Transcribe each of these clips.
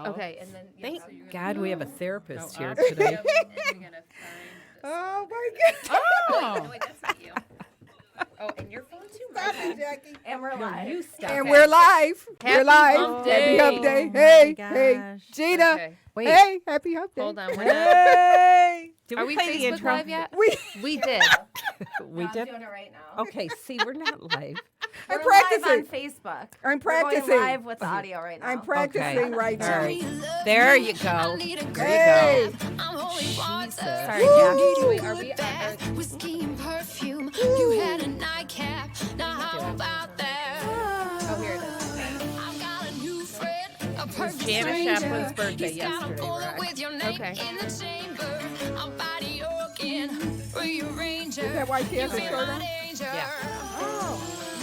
Okay, and then Thank so you're God we have a therapist here gonna- today. We're gonna find this Oh, one. my God. Oh, wait, that's not you. Oh, and your phone too. Stop Okay. it, Jackie. And we're live. You stop. And Okay. we're live. We're Happy live. Hump Happy Hump Day. Day. Oh, Hey, my hey, gosh. Gina. Okay. Wait, Hey, happy Hump Day. Hold on. We're not, Hey. did are we play the Facebook intro? Live yet? We did. We did. I'm doing it right now. Okay, see, we're not live. I'm We're practicing. live on Facebook. I'm We're practicing. going live with the audio right now. I'm practicing right All now. right. There you go. Hey. Jesus. Sorry, Woo. Jack. Wait, are we? Whiskey and perfume. You had a nightcap. Now how about that? Oh, here it is. I've got a new friend, a perfect Janis stranger. Joplin's birthday He's got a yesterday, bullet right? with your name Okay. in the chamber. I'm body yorking, rearranger. Is that why she has a You're shirt my on? danger.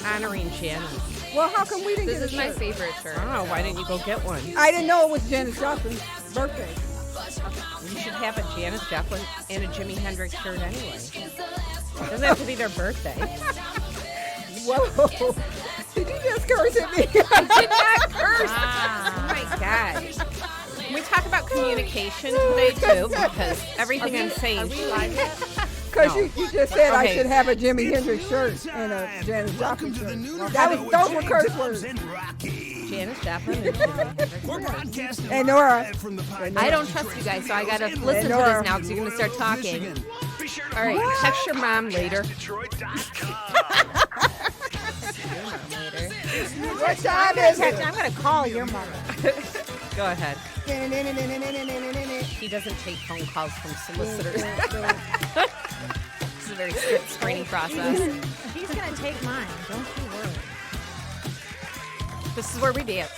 Honoring Janice. Well, how come we didn't This get is a my shirt? favorite shirt. Oh, why didn't you go get one? I didn't know it was Janis Joplin's birthday. You should have a Janis Joplin and a Jimi Hendrix shirt anyway. Doesn't have to be their birthday. Whoa. Did you just curse at me? I did not curse. Oh my God. Can we talk about communication today too? Because everything I'm saying. Because No. you just said I Okay. should have a Jimi Hendrix shirt and a Janis Joplin shirt. Those were curse words. Janis Joplin and Jimi Hendrix. We're broadcasting And Nora. live from the I don't trust you guys, so I gotta listen to Nora. this now because you're gonna start talking. Michigan. Be sure to All right, Text your mom later. PodcastDetroit.com. What time is it? I'm going to call your mother. Go ahead. He doesn't take phone calls from solicitors. This is a very strict screening process. He's going to take mine. Don't you worry. This is where we dance.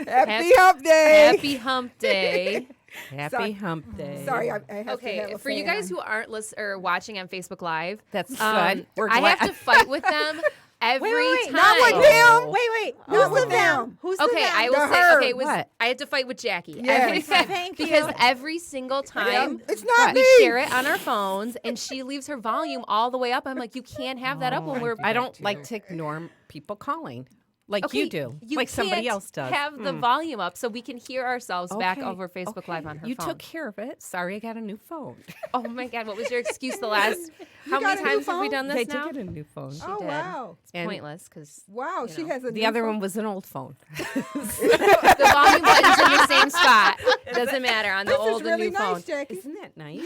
Happy Hump Day. Happy Hump Day. Happy Sorry. Hump Day. Sorry, I have to have Okay, a for you fan guys on. who aren't or watching on Facebook Live, That's good. We're I glad. have to fight with them every time. Not with them. Wait. Not Who's with the them? them. Who's the Okay, them? I will The say. her. Okay, it was What? I had to fight with Jackie. Yes. Every time. Thank because you. every single time It's not we me. share it on our phones, and she leaves her volume all the way up. I'm like, you can't have that up when we're. I don't like to ignore people calling like you do, like somebody can't else does. Have the volume up so we can hear ourselves back Okay, over Facebook Live on her You phone. took care of it. Sorry, I got a new phone. Oh my God, what was your excuse the last? How got many a new times have we phone? done this They now? did get a new phone. Oh, did. wow. It's And- pointless because Wow, she has a The new other phone. one was an old phone. the volume button's in the same spot. Doesn't matter on the This old is really and new nice, phone. Jackie. Isn't that nice?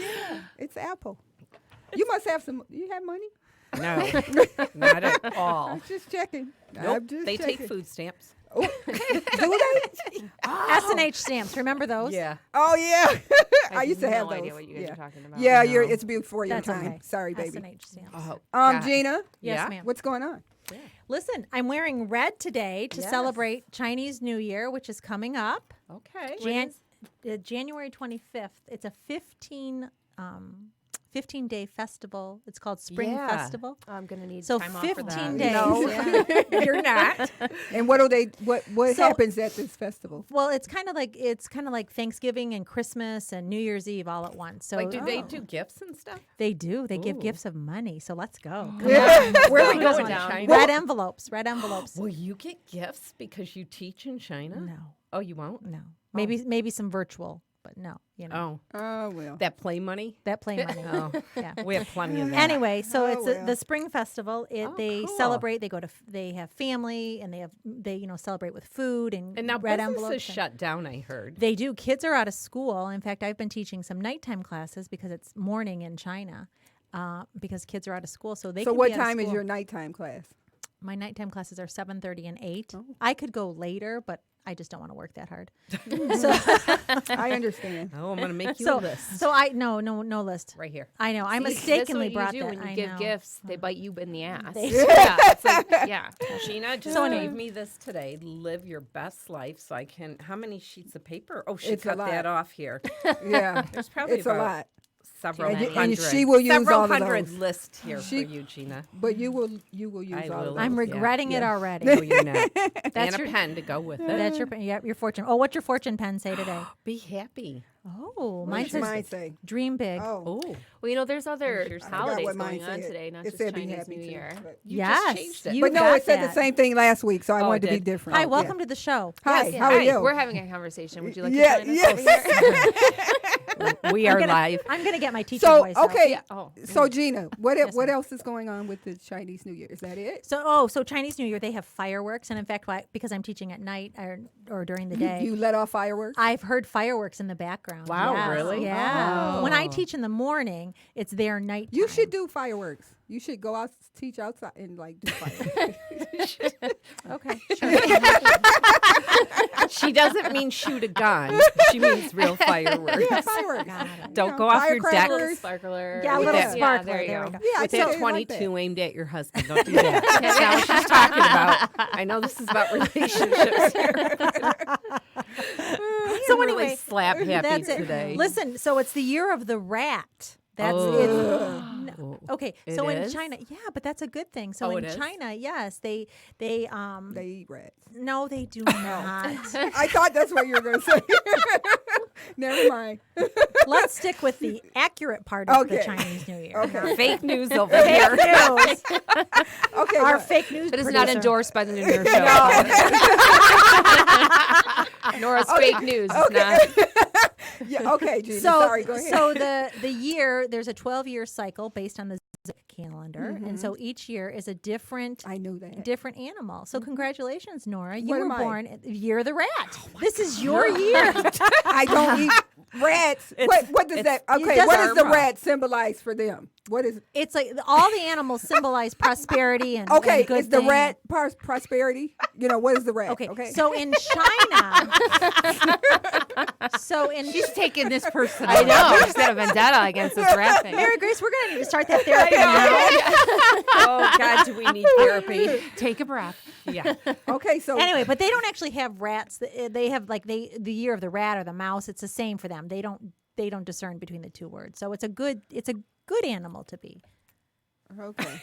It's Apple. You must have some. You have money? No, not at all. I'm just checking. I'm Nope, just they checking. take food stamps. Oh, do they? S&H stamps. Remember those? Yeah. Oh yeah. I used to no have those. idea what you guys yeah. are talking about. Yeah, No. it's before your That's time. okay. Sorry, baby. S&H stamps. Oh, God. Gina, Yes, Yeah? ma'am. what's going on? Listen, I'm wearing red today to Yes. celebrate Chinese New Year, which is coming up. Okay. January 25th. It's a 15-day festival. It's called Spring Yeah. Festival. I'm gonna need So time off for 15 that. days. No. Yeah. You're not. And what do they? What So- happens at this festival? Well, it's kind of like Thanksgiving and Christmas and New Year's Eve all at once. So Like, do they do gifts and stuff? They do. They give Ooh. gifts of money. So let's go. Come Yeah. Where are we Goes going? down. China? Red envelopes. Red envelopes. Will you get gifts because you teach in China? No, Oh, you won't? no. Maybe some virtual, but no. You know Oh, Oh well. that play money? that play money. Oh, Yeah. we have plenty of that. Anyway, so Oh, it's well. the spring festival. Oh, They cool. celebrate. They go to. They have family, and they celebrate with food and, And now red business envelopes. is shut down, I heard. They do. Kids are out of school. In fact, I've been teaching some nighttime classes because it's morning in China, because kids are out of school. So they. So can what be out of time is school. your nighttime class? My nighttime classes are 7:30 and 8. Oh. I could go later, but I just don't want to work that hard. I understand. Oh, I'm going to make you So a list. so I no list. Right here. I know. I See, mistakenly that's what brought you do that. when you I give know. gifts. They bite you in the ass. They- Yeah, it's like, yeah. Sheena just So gave anyway. me this today. Live your best life so I can. How many sheets of paper? Oh, she It's a cut that lot. off here. Yeah. There's probably It's a about lot. several And hundred. she will use several all of hundred those. lists here She- for you, Gina. But you will use I all will. of those. I'm regretting it already. No, you're not. That's and your- a pen to go with it. That's your fortune. Oh, what's your fortune pen say today? Be happy. Oh, What mine does says mine say? dream big. Oh, Oh, Well, there's other I forgot holidays what mine going on said. today, not It just said be Chinese happy New too, Year. but- you Yes, just changed it. you But no, got it said that. the same thing last week, so I Oh, wanted it to be did? different. Hi, Yeah. welcome to the show. Hi, Yes, how are hi, you? We're having a conversation. Would you like Yeah, to join us over here? We are live. I'm gonna get my teacher So voice out. okay, Yeah. Oh. so Gina, what Yes, what ma'am. else is going on with the Chinese New Year? Is that it? So Chinese New Year they have fireworks, and in fact, because I'm teaching at night or during the day, You let off fireworks? I've heard fireworks in the background. Wow, Yes, really? Yeah. Oh. When I teach in the morning, it's their night. You should do fireworks. You should go out teach outside and like do fireworks. Okay. She doesn't mean shoot a gun. She means real fireworks. Yeah, fireworks. Got it. Don't go off your deck firecrackers. Sparkler. Yeah, a little Yeah, sparkler. there you There go. we go. Yeah, I With say that it like 22 aimed at your husband. Don't do that. That's not what she's talking about. I know this is about relationships here. So I'm really anyway, slap happy that's it. today. Listen, so it's the year of the rat. That's Oh. okay. It So in is? China, yeah, but that's a good thing. So Oh, in it is? China, yes, they They eat rats. no, they do not. I thought that's what you were going to say. Never mind. Let's stick with the accurate part of the Okay. Chinese New Year. Okay. Fake news over here. News. Okay. Our what? fake news. But it's not producer. endorsed by the New Year show. Nor fake news. It's not. Yeah. Okay, Gina. So, Sorry. Go ahead. so the year there's a 12-year cycle based on the Zik calendar, and so each year is a different I knew that. different animal. So congratulations, Nora. You What were am I? born at the year of the rat. This is your year. I don't eat rats. What does that? Okay. doesn't- What does the Karma. rat symbolize for them? What is? It's like all the animals symbolize prosperity and Okay. and good Is the thing. rat prosperity? You know what is the rat? Okay. So in China, She's taking this person. I know. She's got a vendetta against this rat thing. Mary Grace, we're gonna need to start that therapy now. Oh, God, do we need therapy? Take a breath. Yeah. Okay. So Anyway, but they don't actually have rats. They have the year of the rat or the mouse. It's the same for them. They don't discern between the two words. So it's a good animal to be. Okay.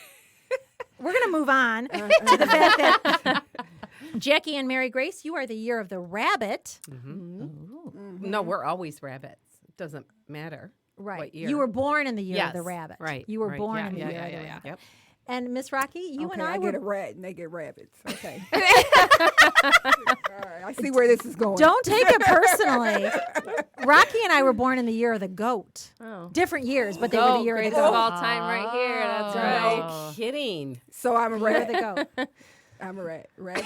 We're gonna move on to the fact that Jackie and Mary Grace, you are the year of the rabbit. No, we're always rabbits. It doesn't matter. Right. What year. You were born in the year of the Yes, rabbit. right, You were right. born Yeah, in the yeah, year yeah, of the yeah, yeah. rabbit. Yep. And Miss Rocky, you Okay, and I get a were. rat and they get rabbits. Okay. All right. I see where this is going. Don't take it personally. Rocky and I were born in the year of the goat. Oh. Different years, but they were the Goat, year of the greatest of goat. all time right here. That's No right. kidding. So I'm a Year of rat. the goat. I'm a rat. Rabbit.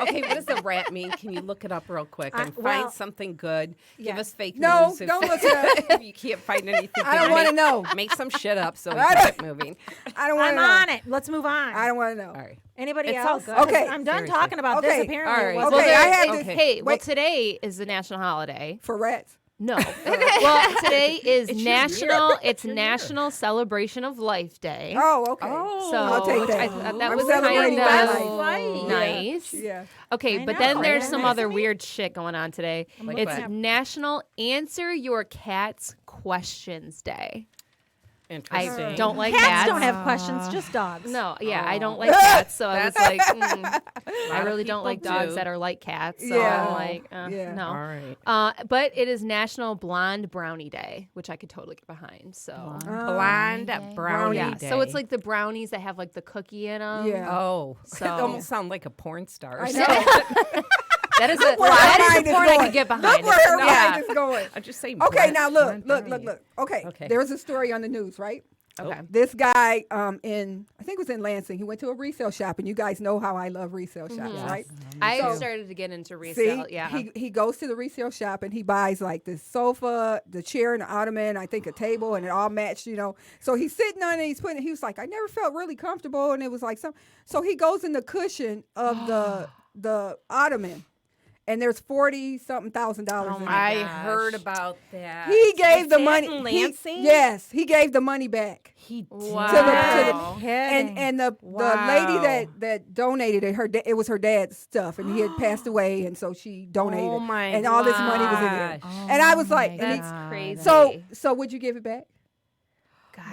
Okay, what does a rat mean? Can you look it up real quick and well, find something good? Give yeah. us fake No, news. don't look it If you can't find anything, I don't good, want to make- know. Make some shit up so we I can keep moving. I don't want I'm to know. on it. Let's move on. I don't want to know. All right. Anybody It's all else? good. Okay. I'm done Seriously. talking about Okay. this. Apparently, All it right. wasn't- Well, Okay, there- I had it- to- hey, well, wait. today is the national holiday. For rats. No. Well, today is It's your year. national. It's your National Celebration of Life Day. Oh, okay. So I'll take that. I thought that I'm was celebrating kind my of life. nice. Yeah. Okay, I but know, then there's right? some Nice. other weird shit going on today. Like It's what? National Answer Your Cat's Questions Day. Interesting. I don't like Cats cats. don't have questions, just dogs. No, yeah, I don't like cats, so I was like, I of really don't like people dogs do. that are like cats. So Yeah. I'm like, Yeah. no. All right. But it is National Blonde Brownie Day, which I could totally get behind. So Blonde brownie yeah, day. so it's like the brownies that have like the cookie in them. Yeah. Oh, So- it almost sound like a porn star. I know. That is a where her that is mind a is porn I going. could get Look behind. where her Yeah. mind is going. I'm just saying. Okay, blonde- now look, blonde look, brownie. look. Okay. Okay. There's a story on the news, right? Okay. This guy in I think it was in Lansing. He went to a resale shop, and you guys know how I love resale shops, right? I So- started to get into See, resale. Yeah. he goes to the resale shop and he buys like this sofa, the chair, and the ottoman. I think a table, and it all matched, you know. So he's sitting on it. He's putting. He was like, I never felt really comfortable, and it was like some. So he goes in the cushion of the ottoman. and there's $40-something thousand Oh in it. I gosh. heard about that. He gave Was the that money. in Lansing? Yes, he gave the money back. He did. Wow. And the lady that donated it, it was her dad's stuff, and he had passed away, and so she donated. Oh my and all this money was in there. gosh. And I was like, and That's he- crazy. so would you give it back?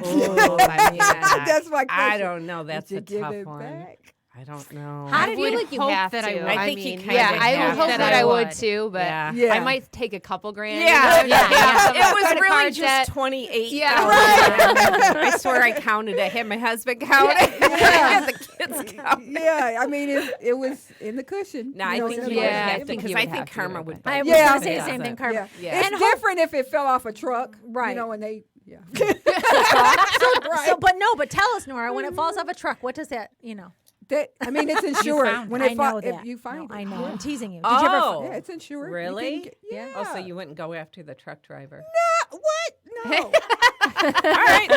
Oh, my God. That's my question. I don't know. That's Would a you give tough it one. back? I don't know. I did feel you like you hope have that I to. would? I think you mean, kinda yeah, I have would hope to. that I would would. too, but Yeah. Yeah. I might take a couple grand. Yeah, yeah. It was Credit really card just debt. 28. Yeah. I swear I counted. I had my husband count it. I had the kids count. Yeah, I mean, it was in the cushion. No, I you know, think in you the would Yeah, cushion. I have to think because you I would think have to karma give it would. back. I was Yeah. going to say the Yeah. same thing, Karma. Yeah. Yeah. It's different if it fell off a truck, Right. You know, and they, yeah. But tell us, Nora, when it falls off a truck, what does that, That, I mean, it's insured when I it know if that. you find No, it. I know. I'm teasing you. Oh. Did you ever? Yeah, it's insured. You Really? can yeah. Oh, so you wouldn't go after the truck driver? What? No. All right.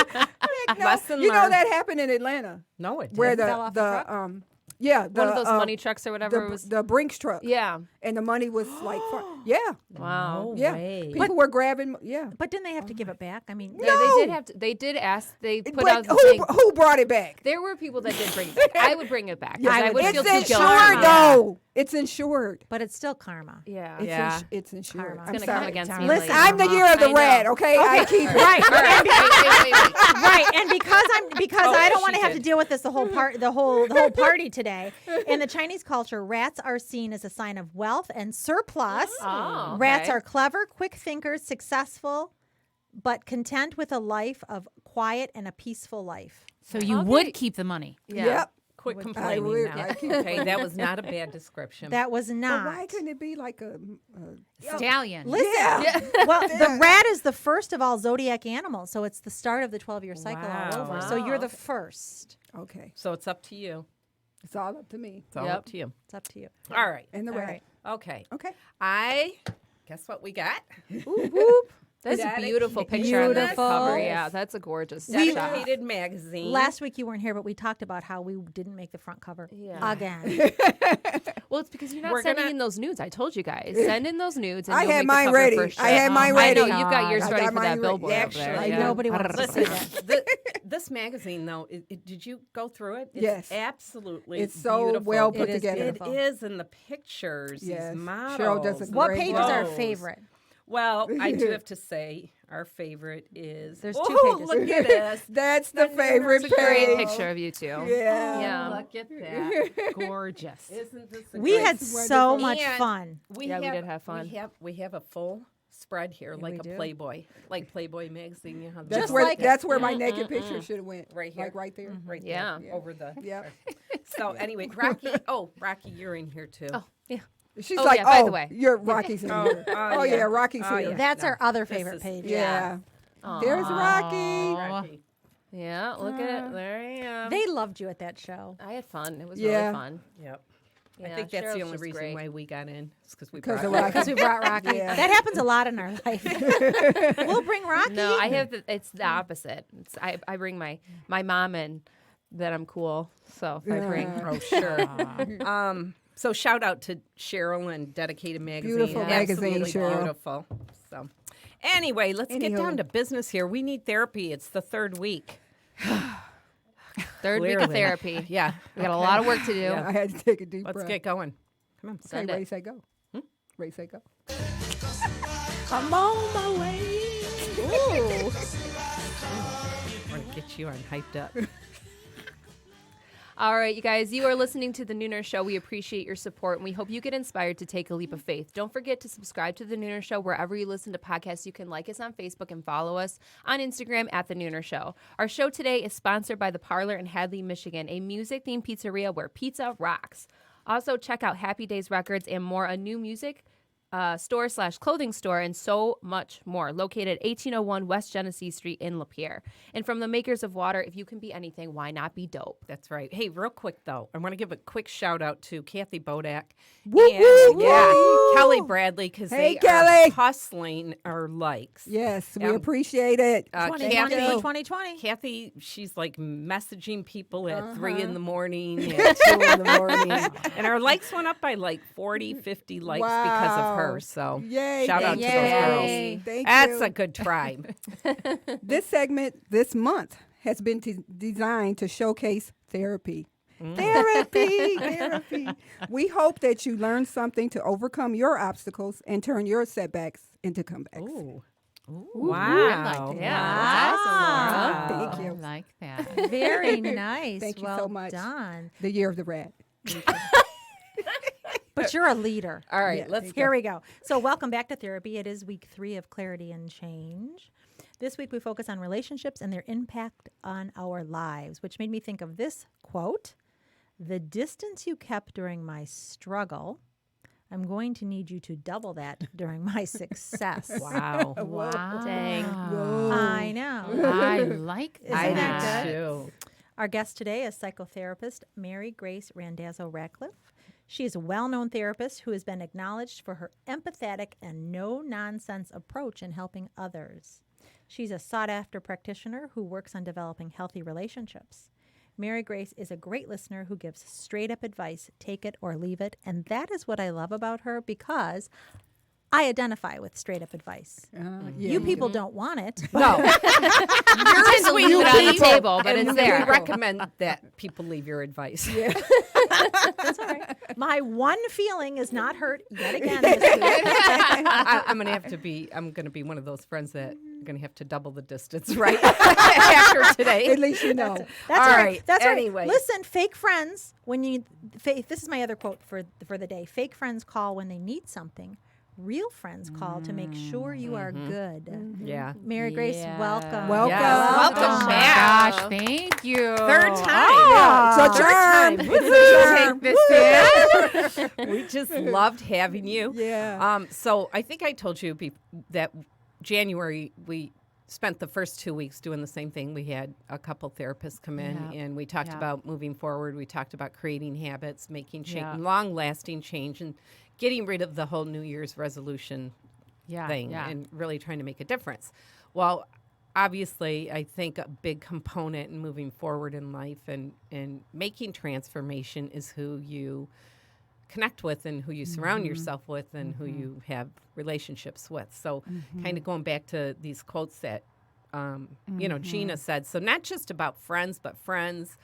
Heck no. Lesson You know learned. that happened in Atlanta, No, it didn't. where Fell off the truck? One of those money trucks or whatever was. the Brinks truck. Yeah. And the money was like, yeah, Wow. No yeah. way. People were grabbing, yeah. But didn't they have to give it back? I mean, Yeah, No. they did have to. They did ask. They put out But the thing. who brought it back? There were people that did bring it back. I would bring it back. 'cause I I would would too. feel It's too insured, guilty. though. It's insured. but it's still karma. Yeah. It's, Yeah. it's insured. Karma. I'm It's gonna sorry. come against me. Listen, later. I'm the year of the I know. rat, okay? I keep it. Right. All right. Wait. Right, and because Oh, I don't want she to have to did. deal with this the whole party today. In the Chinese culture, rats are seen as a sign of wealth and surplus. Oh, Rats okay. are clever, quick thinkers, successful, but content with a life of quiet and a peaceful life. So you would keep the money. Yeah. Yep. Quit I complaining would. now. I keep Okay, that was not a bad description. That was But not. why couldn't it be like a Stallion. Listen, yeah. well, the rat is the first of all zodiac animals, so it's the start of the 12-year cycle all over. Wow. So you're the Okay. first. Okay. So it's up to you. It's all up to me. It's all Yep. up to you. It's up to you. All right. And the All rat. right. Okay. Okay. Guess what we got? That's a Dedicated- beautiful picture on this Beautiful. cover. Yeah, that's a gorgeous shot. Dedicated magazine. Last week you weren't here, but we talked about how we didn't make the front cover Yeah. again. Well, it's because you're not We're sending gonna- in those nudes. I told you guys. Send in those nudes. And I you'll had make the mine cover ready. for I sure. had mine I ready. know you've got yours I ready got for mine that ready. billboard up Actually, there. I Yeah. Nobody wants to see Listen, that. this magazine, though, did you go through it? It's Yes. absolutely It's so beautiful. well put It is together. It beautiful. is, and the pictures, Yes. these models. Cheryl does a the What great page is our clothes. favorite? Well, I do have to say our favorite is. There's two oh, pages. Look at this. That's the favorite It's a great page. picture of you two. Yeah. Yeah. Look at that. Gorgeous. Isn't this a We great- had so much And fun. Yeah, we did have fun. We have a full spread here, like we a do. Playboy, like Playboy magazine. You know, how That's Just where like- that's where my naked picture should have went. Right here. Like right there. right there, Yeah. over the. Yeah. So anyway, Rocky. Oh, Rocky, you're in here too. Oh, yeah. She's Oh, like, yeah, by oh, the way. you're Rocky's in here. Oh, yeah, Rocky's Oh, here. yeah. That's No, our other this favorite is- page. Yeah. There's Rocky. Rocky. Yeah, look at it. There I am. They loved you at that show. I had fun. It was Yeah. really fun. Yep. I Yeah, think that's Cheryl's the only just reason great. why we got in. It's because we 'Cause brought of Rocky. Because we brought Rocky. Yeah. That happens a lot in our life. We'll bring Rocky. No, I have. It's the opposite. I bring my mom in that I'm cool. So if I bring. Oh, sure. So shout out to Cheryl and Dedicated Magazine. Beautiful magazine, Absolutely Cheryl. beautiful. So anyway, let's get Anywho. down to business here. We need therapy. It's the third week. Third week of Clearly. therapy. Yeah. We got a lot of work to do. I had to take a deep Let's breath. get going. Come on. Okay, Send ready, it. say, go. Ready, say, go. I'm on my way. Ooh. We're going to get you on hyped up. All right, you guys, you are listening to The Nooner Show. We appreciate your support, and we hope you get inspired to take a leap of faith. Don't forget to subscribe to The Nooner Show wherever you listen to podcasts. You can like us on Facebook and follow us on Instagram at The Nooner Show. Our show today is sponsored by The Parlor in Hadley, Michigan, a music-themed pizzeria where pizza rocks. Also, check out Happy Days Records and more, a new music store/clothing store, and so much more, located at 1801 West Genesee Street in Lapeer. And from the makers of water, if you can be anything, why not be dope? That's right. Hey, real quick, though, I want to give a quick shout out to Kathy Bodak. Woo, and, woo, yeah, woo. Kelly Kelly Bradley, because Hey, they Kelly. are hustling our likes. Yes, we Um, appreciate it. 2020, Kathy, 2020. Kathy, she's like messaging people at 3 Uh-huh. in the morning, at 2 in the morning. And our likes went up by like 40, 50 likes because of her. Wow. So Yay, shout out thank to you. those girls. Yay. Thank That's you. a good tribe. This segment this month has been designed to showcase therapy. Therapy. We hope that you learn something to overcome your obstacles and turn your setbacks into comebacks. Ooh. Wow. I like that. Yeah, Wow. Thank you. I like that. Very nice. Thank you well so much. done. The year of the rat. But you're a leader. All right, Yeah, let's Here we go. So, welcome back to therapy. It is week 3 of Clarity and Change. This week, we focus on relationships and their impact on our lives, which made me think of this quote: "The distance you kept during my struggle, I'm going to need you to double that during my success." Wow. Wow. Dang. I know. I like that. Isn't that good? too. Our guest today is psychotherapist Mary Grace Randazzo Ratcliffe. She is a well-known therapist who has been acknowledged for her empathetic and no-nonsense approach in helping others. She's a sought-after practitioner who works on developing healthy relationships. Mary Grace is a great listener who gives straight-up advice, take it or leave it, and that is what I love about her because I identify with straight-up advice. You people don't want it. No. Tend to leave it on the table, but and it's we there. recommend that people leave your advice. That's all right. My one feeling is not hurt yet again this week. I'm going to be one of those friends that are going to have to double the distance right after today. At least you know. That's All right. right. That's Anyway. right. Listen, fake friends, this is my other quote for the day. Fake friends call when they need something. Real friends call to make sure you are good. Yeah. Mary Grace, Yeah. welcome. Welcome. Yes. Welcome Oh my back. gosh, thank you. Third time. Ah, Third charm. time. Take this in. We just loved having you. Yeah. So I think I told you that January we spent the first 2 weeks doing the same thing. We had a couple therapists come in and we talked about moving forward. We talked about creating habits, making long-lasting change, and getting rid of the whole New Year's resolution thing and really trying to make a difference. Well, obviously, I think a big component in moving forward in life and making transformation is who you connect with and who you surround yourself with and who you have relationships with. So kind of going back to these quotes that, Gina said. So not just about friends, but friends,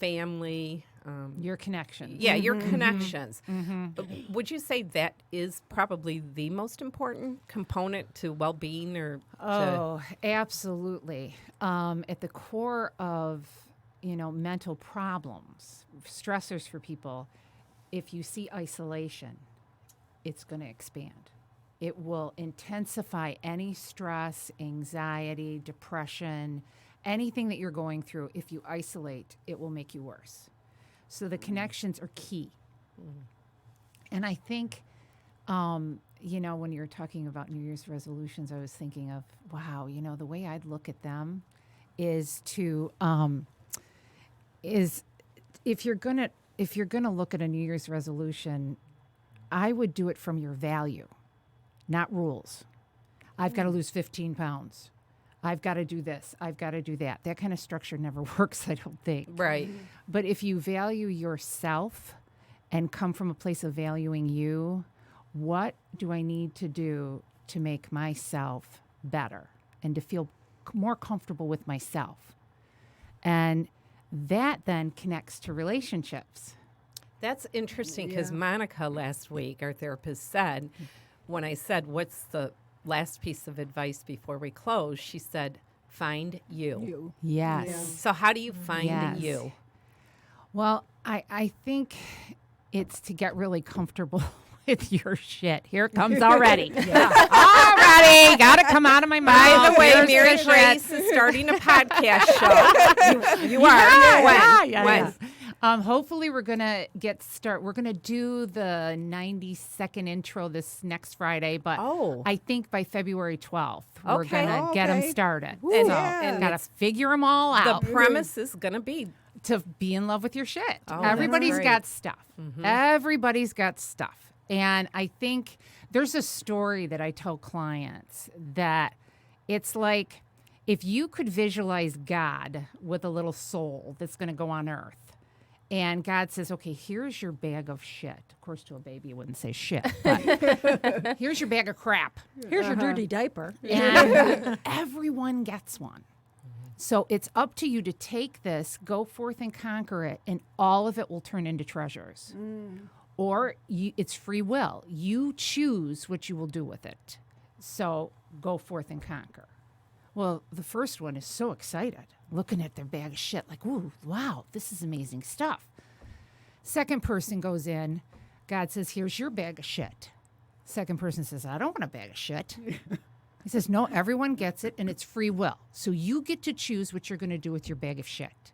family. Your connections. Yeah, your connections. Would you say that is probably the most important component to well-being or Oh, absolutely. At the core of, mental problems, stressors for people, if you see isolation, it's going to expand. It will intensify any stress, anxiety, depression, anything that you're going through. If you isolate, it will make you worse. So the connections are key. And I think, when you're talking about New Year's resolutions, I was thinking of, wow, the way I'd look at them is to, if you're gonna look at a New Year's resolution, I would do it from your value, not rules. I've got to lose 15 pounds. I've got to do this. I've got to do that. That kind of structure never works, I don't think. right? But if you value yourself and come from a place of valuing you, what do I need to do to make myself better and to feel more comfortable with myself? And that then connects to relationships. That's interesting because Monica last week, our therapist, said, when I said, what's the last piece of advice before we close, she said, find you. Yes. Yeah. So how do you find Yes. you? Well, I think it's to get really comfortable with your shit. Here it comes already. Already. Got to come out of my mouth. By the way, Here's Mary the shit. Grace is starting a podcast show. You are. When? Hopefully we're gonna we're gonna do the 90-second intro this next Friday, but I think by February 12th we're Okay. gonna get them started. And- So and gotta it's- figure them all out. The premise is going to be to be in love with your shit. Oh, Everybody's that's got stuff. Everybody's got stuff. And I think there's a story that I tell clients that it's like if you could visualize God with a little soul that's going to go on earth, and God says, okay, here's your bag of shit. Of course, to a baby, you wouldn't say shit, but here's your bag of crap. Here's your dirty diaper. And everyone gets one. So it's up to you to take this, go forth and conquer it, and all of it will turn into treasures. Or it's free will. You choose what you will do with it. So go forth and conquer. Well, the first one is so excited, looking at their bag of shit like, ooh, wow, this is amazing stuff. Second person goes in. God says, here's your bag of shit. Second person says, I don't want a bag of shit. He says, no, everyone gets it, and it's free will. So you get to choose what you're going to do with your bag of shit.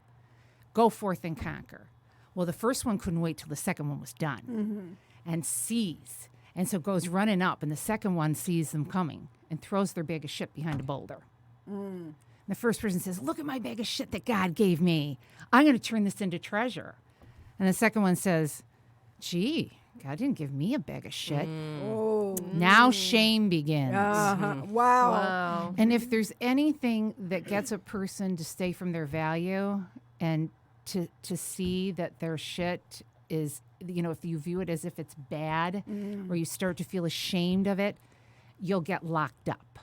Go forth and conquer. Well, the first one couldn't wait till the second one was done and sees. And so goes running up, and the second one sees them coming and throws their bag of shit behind a boulder. The first person says, look at my bag of shit that God gave me. I'm going to turn this into treasure. And the second one says, gee, God didn't give me a bag of shit. Now shame begins. Wow. And if there's anything that gets a person to stay from their value and to see that their shit is, if you view it as if it's bad or you start to feel ashamed of it, you'll get locked up.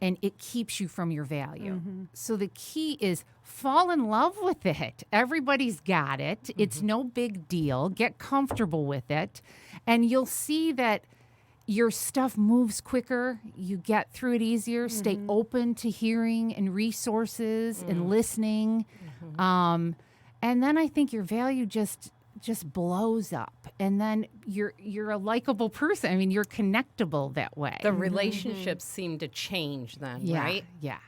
And it keeps you from your value. So the key is fall in love with it. Everybody's got it. It's no big deal. Get comfortable with it. And you'll see that your stuff moves quicker. You get through it easier. Stay open to hearing and resources and listening. And then I think your value just blows up, and then you're a likable person. I mean, you're connectable that way. The relationships seem to change then, right? Yeah,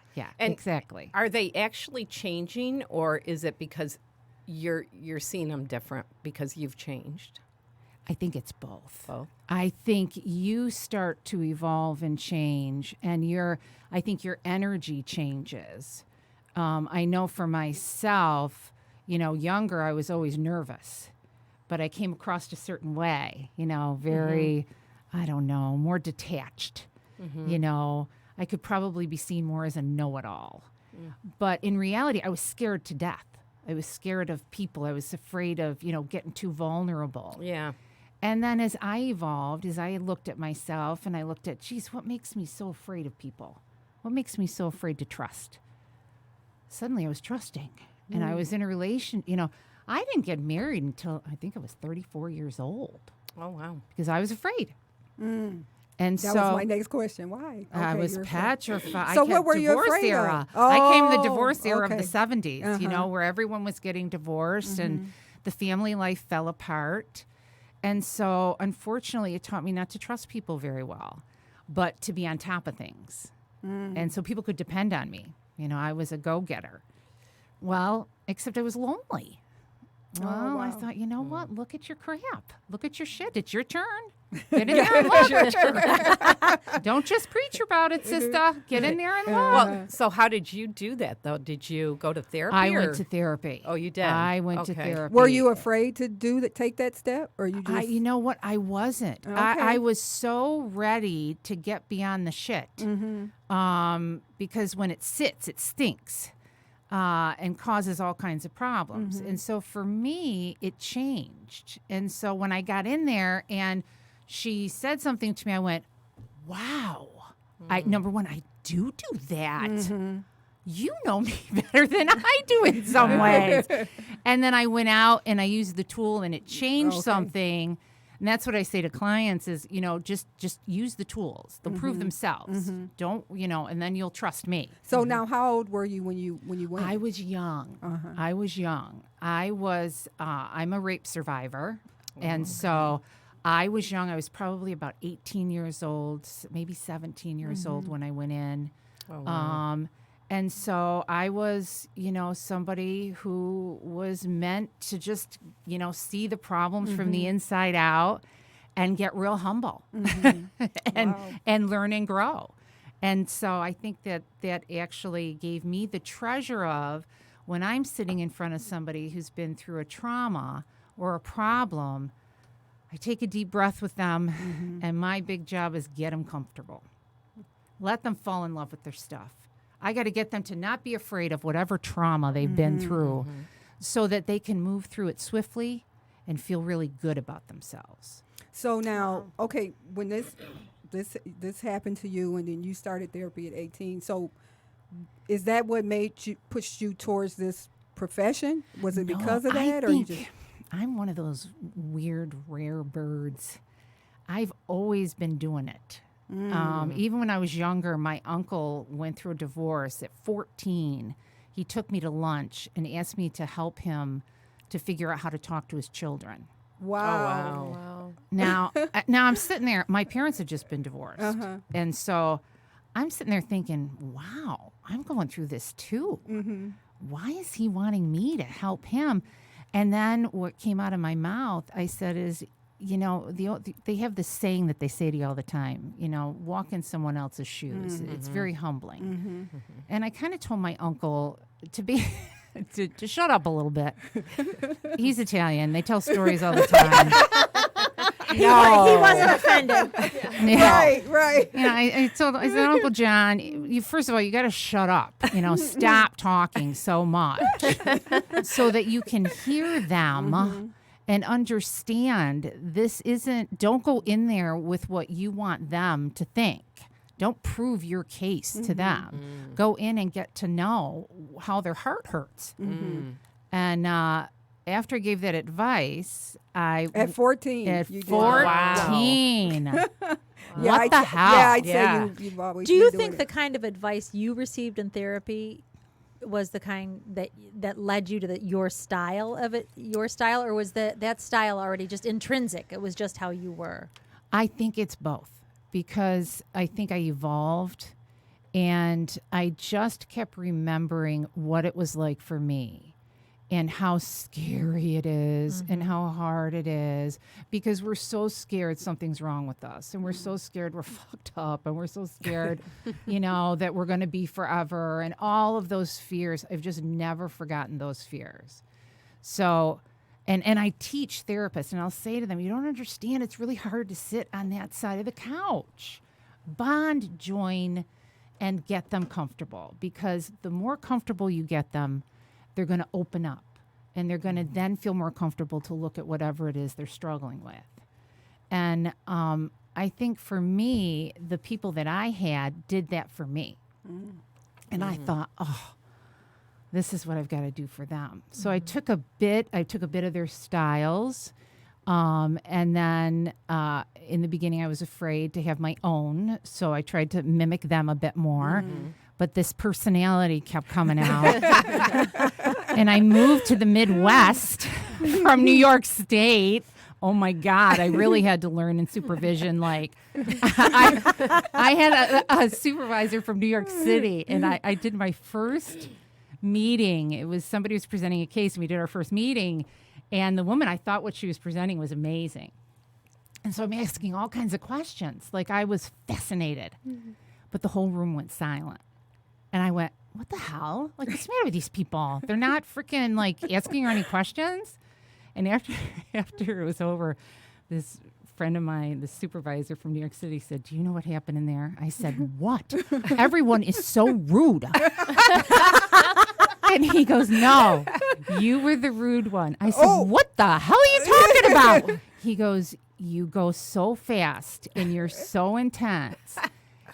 And exactly. Are they actually changing, or is it because you're seeing them different because you've changed? I think it's both. Both. I think you start to evolve and change, and I think your energy changes. I know for myself, younger, I was always nervous. But I came across a certain way, very, I don't know, more detached. I could probably be seen more as a know-it-all. But in reality, I was scared to death. I was scared of people. I was afraid of, getting too vulnerable. Yeah. And then as I evolved, as I looked at myself and I looked at, geez, what makes me so afraid of people? What makes me so afraid to trust? Suddenly I was trusting. And I was in a relation, I didn't get married until I think I was 34 years old. Oh, wow. Because I was afraid. And That so was my next question. Why? I Okay, was you're petrified. So I what were you divorce afraid era. of? I came the Oh, divorce era of okay. the 70s, where everyone was getting divorced and the family life fell apart. And so, unfortunately, it taught me not to trust people very well, but to be on top of things. And so people could depend on me. I was a go-getter. Well, except I was lonely. Well, I thought, you know what? Look at your crap. Look at your shit. It's your turn. Get in there and love. Don't just preach about it, sister. Get in there and love. Well, so how did you do that, though? Did you go to therapy? I went to therapy. Oh, you did? I went to Okay. therapy. Were you afraid to take that step, or you just? You know what? I wasn't. Okay. I was so ready to get beyond the shit. Because when it sits, it stinks. And causes all kinds of problems. And so for me, it changed. And so when I got in there and she said something to me, I went, wow. Number one, I do that. You know me better than I do in some ways. And then I went out and I used the tool and it changed something. And that's what I say to clients is, just use the tools. They'll prove themselves. Don't, and then you'll trust me. So now, how old were you when you went? I was young. I was young. I'm a rape survivor. And so I was young. I was probably about 18 years old, maybe 17 years old when I went in. Oh, wow. And so I was, somebody who was meant to just, see the problems from the inside out and get real humble and learn and grow. And so I think that actually gave me the treasure of when I'm sitting in front of somebody who's been through a trauma or a problem, I take a deep breath with them, and my big job is get them comfortable. Let them fall in love with their stuff. I got to get them to not be afraid of whatever trauma they've been through so that they can move through it swiftly and feel really good about themselves. So now, okay, when this happened to you, and then you started therapy at 18. So, is that what pushed you towards this profession? Was it because of that, or you just? I'm one of those weird, rare birds. I've always been doing it. Even when I was younger, my uncle went through a divorce at 14. He took me to lunch and asked me to help him to figure out how to talk to his children. Wow. Wow. Now I'm sitting there. My parents had just been divorced. And so I'm sitting there thinking, wow, I'm going through this too. Why is he wanting me to help him? And then what came out of my mouth, I said is, they have this saying that they say to you all the time, walk in someone else's shoes. It's very humbling. And I kind of told my uncle to shut up a little bit. He's Italian. They tell stories all the time. He wasn't offended. Right. I said, Uncle John, first of all, you got to shut up. Stop talking so much so that you can hear them and understand don't go in there with what you want them to think. Don't prove your case to them. Go in and get to know how their heart hurts. And after I gave that advice, at 14. At you did. 14. Yeah, What the hell? Yeah, I'd say you've always Do you been doing think the it. kind of advice you received in therapy was the kind that led you to your style, or was that style already just intrinsic? It was just how you were? I think it's both, because I think I evolved and I just kept remembering what it was like for me and how scary it is and how hard it is, because we're so scared something's wrong with us, and we're so scared we're fucked up, and we're so scared, that we're going to be forever, and all of those fears. I've just never forgotten those fears. So, and I teach therapists, and I'll say to them, you don't understand, it's really hard to sit on that side of the couch. Bond, join, and get them comfortable, because the more comfortable you get them, they're going to open up, and they're going to then feel more comfortable to look at whatever it is they're struggling with. And I think for me, the people that I had did that for me. And I thought, this is what I've got to do for them. So I took a bit of their styles. And then in the beginning, I was afraid to have my own. So I tried to mimic them a bit more. But this personality kept coming out. And I moved to the Midwest from New York State. Oh my God, I really had to learn in supervision. Like, I had a supervisor from New York City, and I did my first meeting. It was somebody was presenting a case, and we did our first meeting. And the woman, I thought what she was presenting was amazing. And so I'm asking all kinds of questions. Like, I was fascinated. But the whole room went silent. And I went, what the hell? Like, what's the matter with these people? They're not freaking, like, asking her any questions. And after it was over, this friend of mine, the supervisor from New York City, said, do you know what happened in there? I said, what? Everyone is so rude. And he goes, no, you were the rude one. I said, what the hell are you talking about? He goes, you go so fast and you're so intense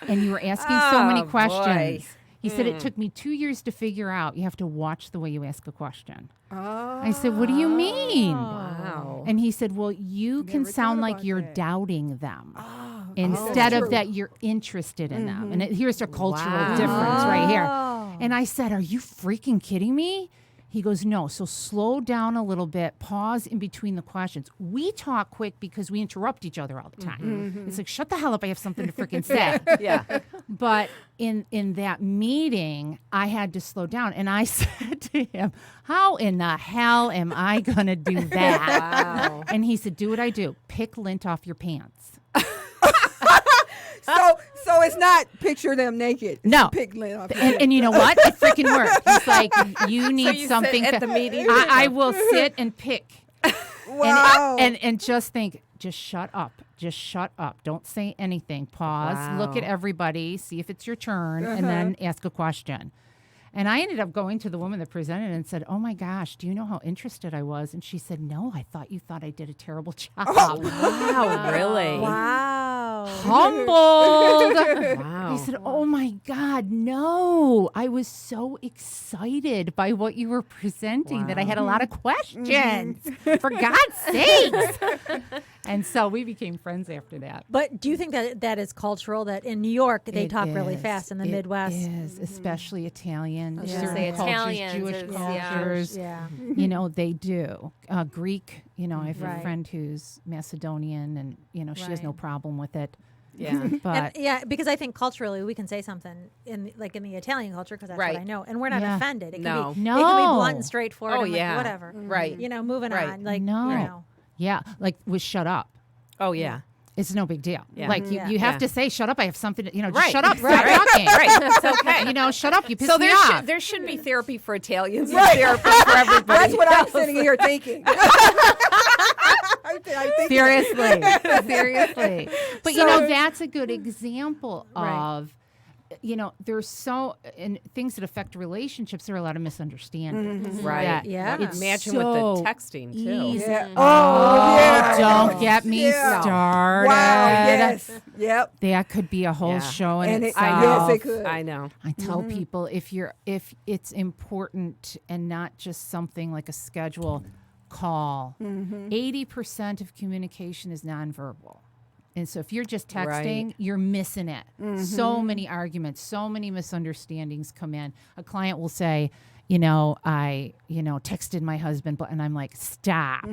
and you were asking so many questions. Boy. He said, it took me 2 years to figure out you have to watch the way you ask a question. I said, what do you mean? Wow. And he said, well, you can Never sound thought like about you're that. doubting them instead of true. that you're interested in them. And here's a cultural difference right here. And I said, are you freaking kidding me? He goes, no. So slow down a little bit. Pause in between the questions. We talk quick because we interrupt each other all the time. It's like, shut the hell up. I have something to freaking say. Yeah. But in that meeting, I had to slow down. And I said to him, how in the hell am I going to do that? Wow. And he said, do what I do. Pick lint off your pants. So it's not picture them naked. It's No. pick lint off. And you know what? It freaking worked. He's like, you need you something sit to at the meeting? I will sit and pick. Wow. And just think, just shut up. Just shut up. Don't say anything. Pause. Look at everybody. See if it's your turn, and then ask a question. And I ended up going to the woman that presented and said, "Oh my gosh, do you know how interested I was?" And she said, "No, I thought you thought I did a terrible job." Wow, really? Wow. Humbled. Wow. I said, "Oh my God, no. I was so excited by what you were presenting that I had a lot of questions. For God's sakes." And so we became friends after that. But do you think that that is cultural, that in New York they It talk really is. fast in the It Midwest? is, especially Italian. was gonna certain say cultures, Italians Jewish is- cultures. Yeah. You know, they do. Greek, you know, I have Right. a friend who's Macedonian and, you know, she has no Right. problem with it. Yeah. But Yeah, because I think culturally we can say something in the Italian culture, because that's Right. what I know, and we're not Yeah. offended. It No. can be, it can be No. blunt and straightforward. Oh, and like, yeah. whatever. Right. You know, moving Right. on. Like No. you know. yeah, like with shut up. Oh, yeah. It's no big deal. Yeah. Like you, Yeah. you have Yeah. to say, shut up. I have something to, you know, just Right. shut up. Right. Stop talking. Right. It's okay. You know, shut up. You piss So me there off. there should be therapy for Italians and Right. therapy for everybody. That's what I'm else. sitting here thinking. I think Seriously. But, you know, that's a good example Right. of, you know, there's so, in things that affect relationships, there are a lot of misunderstandings. Right. That Yeah. It's Imagine so with the texting, too. easy. Yeah. Oh, yeah. don't get me Yeah. started. Wow. Yes. Yep. That could be a whole Yeah. show in And itself. yes, it could. I know. I tell people if it's important and not just something like a schedule call, 80% of communication is nonverbal. And so if you're just texting, Right. you're missing it. So many arguments, so many misunderstandings come in. A client will say, I texted my husband, and I'm like, stop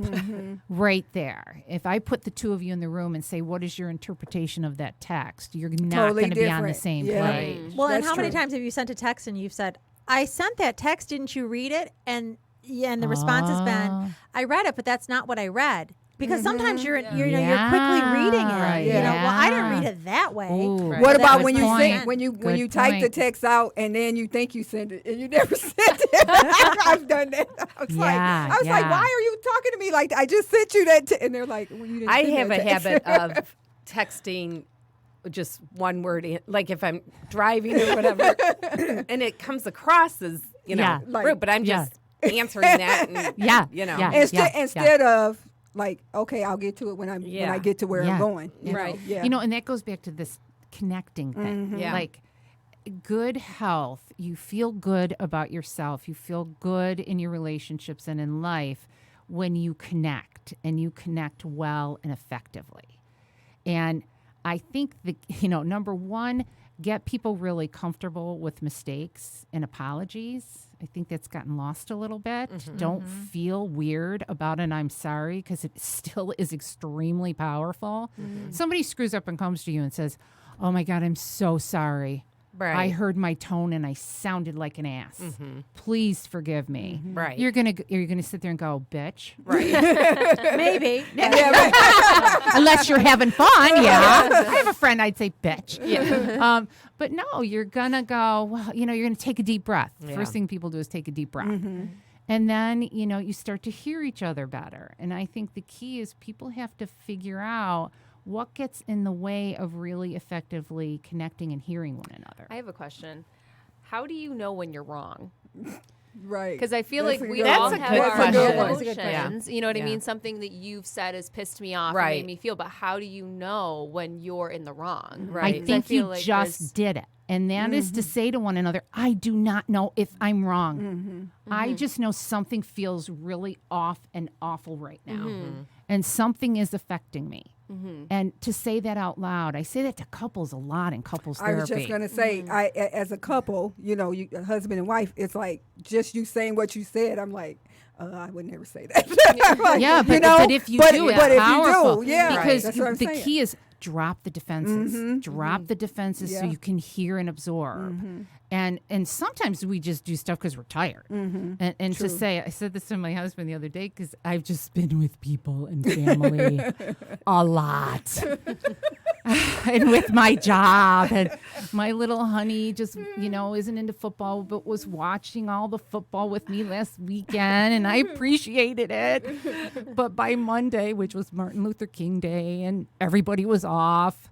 right there. If I put the two of you in the room and say, what is your interpretation of that text? You're not Totally going to be on the different. same Yeah. page. Well, and That's how many true. times have you sent a text and you've said, "I sent that text, didn't you read it?" And the response has been, "I read it, but that's not what I read." Because sometimes you're quickly reading it. Right. You know, well, I didn't Yeah. read it that way. Ooh, Right. What That about was when you my send point. when you Good type the point. text out and then you think you sent it and you never sent it? I've done that. I was like, Yeah. why are you talking to me like that? I just sent you that? And they're like, well, you didn't. I send have a that text. habit of texting just one word, like if I'm driving or whatever, and it comes across as, Yeah. Like- rude, but I'm Yeah. just answering that. And, Yeah. You know. Yeah. Instead of like, okay, I'll get to it when Yeah. I get to where Yeah. I'm going. you know? Right. Yeah. You know, and that goes back to this connecting thing. Yeah. Like good health, you feel good about yourself, you feel good in your relationships and in life when you connect and you connect well and effectively. And I think number one, get people really comfortable with mistakes and apologies. I think that's gotten lost a little bit. Don't feel weird about an I'm sorry, because it still is extremely powerful. Somebody screws up and comes to you and says, "Oh my God, I'm so sorry. Right. I heard my tone and I sounded like an ass. Please forgive me." Right. You're gonna sit there and go, "Bitch," Maybe. unless you're having fun. Yeah, I have a friend. I'd say, "Bitch." Yeah. But no, you're gonna go. Well, you're gonna take a deep breath. Yeah. First thing people do is take a deep breath. And then, you start to hear each other better. And I think the key is people have to figure out what gets in the way of really effectively connecting and hearing one another. I have a question. How do you know when you're wrong? Right. Because I feel That's like a we good all one. have That's a our good own one. That's a good emotions. You know what I Yeah. mean? Something that you've said has pissed me off or Right. made me feel. But how do you know when you're in the wrong? Right. I 'Cause think feel you like just there's- did it. And that is to say to one another, I do not know if I'm wrong. I just know something feels really off and awful right now. And something is affecting me. And to say that out loud, I say that to couples a lot in couples I therapy. was just gonna say, as a couple, you husband and wife, it's like just you saying what you said. I'm like, I would never say that. Like, Yeah, but, but if you but, do, it's but powerful. if you do, yeah, because that's what I'm the saying. key is drop the defenses. Drop the defenses so Yeah. you can hear and absorb. And sometimes we just do stuff because we're tired. And to say, I said this to my husband the other day because I've just been with people and family a lot. And with my job. And my little honey just, isn't into football, but was watching all the football with me last weekend, and I appreciated it. But by Monday, which was Martin Luther King Day, and everybody was off,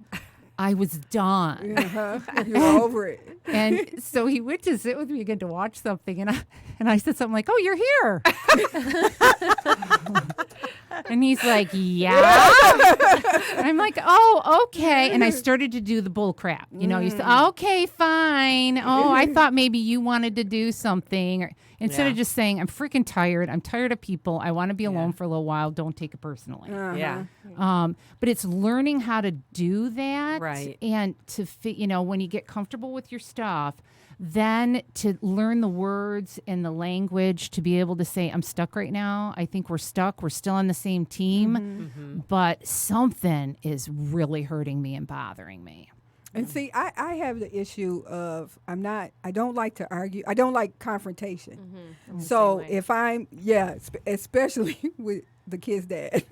I was done. You're over it. And so he went to sit with me again to watch something, and I said something like, "Oh, you're here." And he's like, "Yeah." I'm like, "Oh, okay." And I started to do the bull crap. You said, "Okay, fine. Oh, I thought maybe you wanted to do something." Or, instead of just saying, "I'm freaking tired. I'm tired of people. I want to be alone for a little while. Don't take it personally." Yeah. But it's learning how to do that. Right. And to when you get comfortable with your stuff, then to learn the words and the language to be able to say, "I'm stuck right now. I think we're stuck. We're still on the same team, but something is really hurting me and bothering me." And see, I have the issue of I don't like to argue. I don't like confrontation. So if especially with the kid's dad,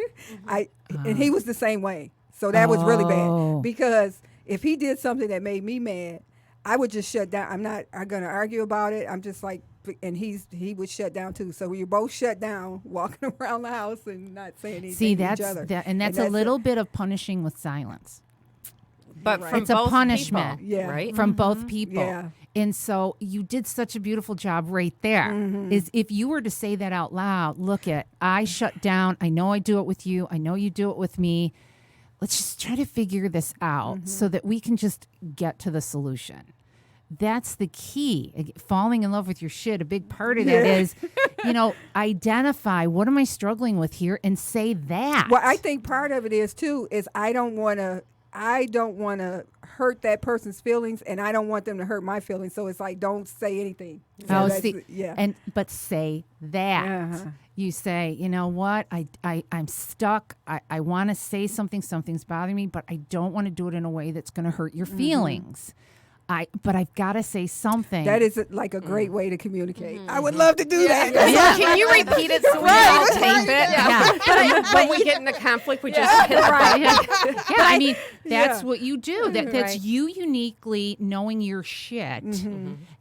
and he was the same way. So that was really bad, because if he did something that made me mad, I would just shut down. I'm going to argue about it. I'm just like, and he would shut down too. So we were both shut down, walking around the house and not saying anything See, to that's each other. that's a little bit of punishing with silence. But from It's a both punishment. people, Yeah. right? From both people. Yeah. And so you did such a beautiful job right there. Is if you were to say that out loud, look I shut down. I know I do it with you. I know you do it with me. Let's just try to figure this out so that we can just get to the solution. That's the key. Falling in love with your shit, a big part of that is, identify what am I struggling with here and say that. Well, I think part of it is too is I don't want to hurt that person's feelings, and I don't want them to hurt my feelings. So it's like, don't say anything. So But say that. You say, you know what, I'm stuck. I want to say something. Something's bothering me, but I don't want to do it in a way that's going to hurt your feelings. But I've got to say something. That is like a great way to communicate. I would love to do that. Can you repeat it so we all tape it? Yeah. When we get into conflict, we just hit it. I mean, that's what you do. That's you uniquely knowing your shit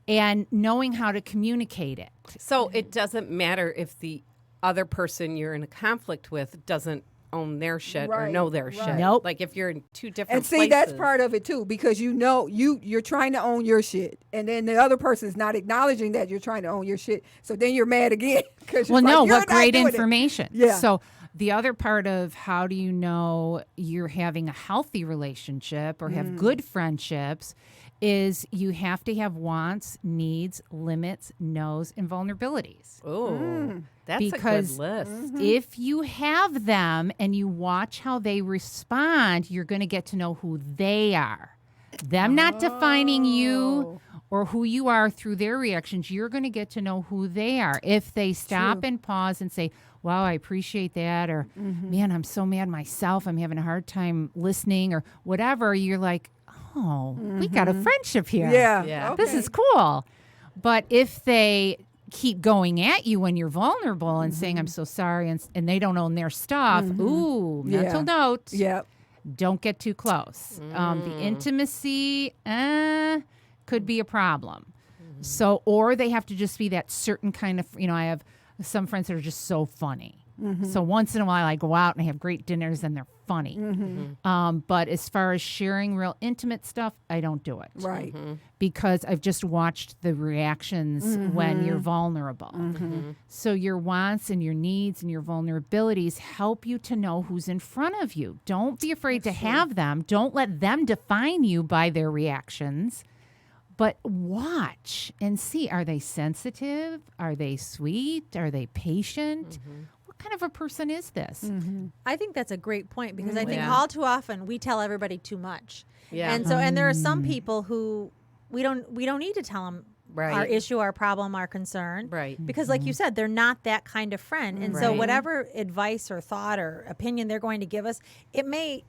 and knowing how to communicate it. So it doesn't matter if the other person you're in a conflict with doesn't own their shit or know their shit. Nope. Like if you're in two different And see, places. that's part of it too, because you're trying to own your shit, and then the other person's not acknowledging that you're trying to own your shit. So then you're mad again. Well, no, what great information. Yeah. So the other part of how do you know you're having a healthy relationship or have good friendships is you have to have wants, needs, limits, no's, and vulnerabilities. Oh, that's Because a good list. if you have them and you watch how they respond, you're going to get to know who they are. Them not defining you or who you are through their reactions. You're going to get to know who they are. If they stop and pause and say, wow, I appreciate that, or man, I'm so mad myself, I'm having a hard time listening, or whatever, you're like, oh, we got a friendship here. Yeah. This is cool. But if they keep going at you when you're vulnerable and saying, I'm so sorry, and they don't own their stuff, ooh, mental note. Yep. Don't get too close. The intimacy could be a problem. So, or they have to just be that certain kind of, I have some friends that are just so funny. So once in a while I go out and I have great dinners and they're funny. But as far as sharing real intimate stuff, I don't do it. Right. Because I've just watched the reactions when you're vulnerable. So your wants and your needs and your vulnerabilities help you to know who's in front of you. Don't be afraid to have them. Don't let them define you by their reactions. But watch and see, are they sensitive? Are they sweet? Are they patient? What kind of a person is this? I think that's a great point, because I think Yeah. all too often we tell everybody too much. Yeah. And so, and there are some people who we don't need to tell them our Right. issue, our problem, our concern. Right. Because like you said, they're not that kind of friend. And so Right. whatever advice or thought or opinion they're going to give us, it may,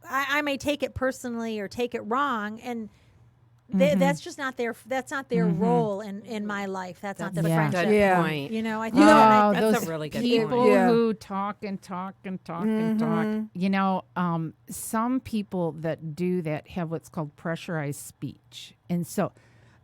I may take it personally or take it wrong. And That's just not their. That's not their role in my life. That's not the That's a friendship. good Yeah. point. You know, I think Oh, That's a those really good people point. Yeah. who talk and talk and talk and talk. You know, some people that do that have what's called pressurized speech. And so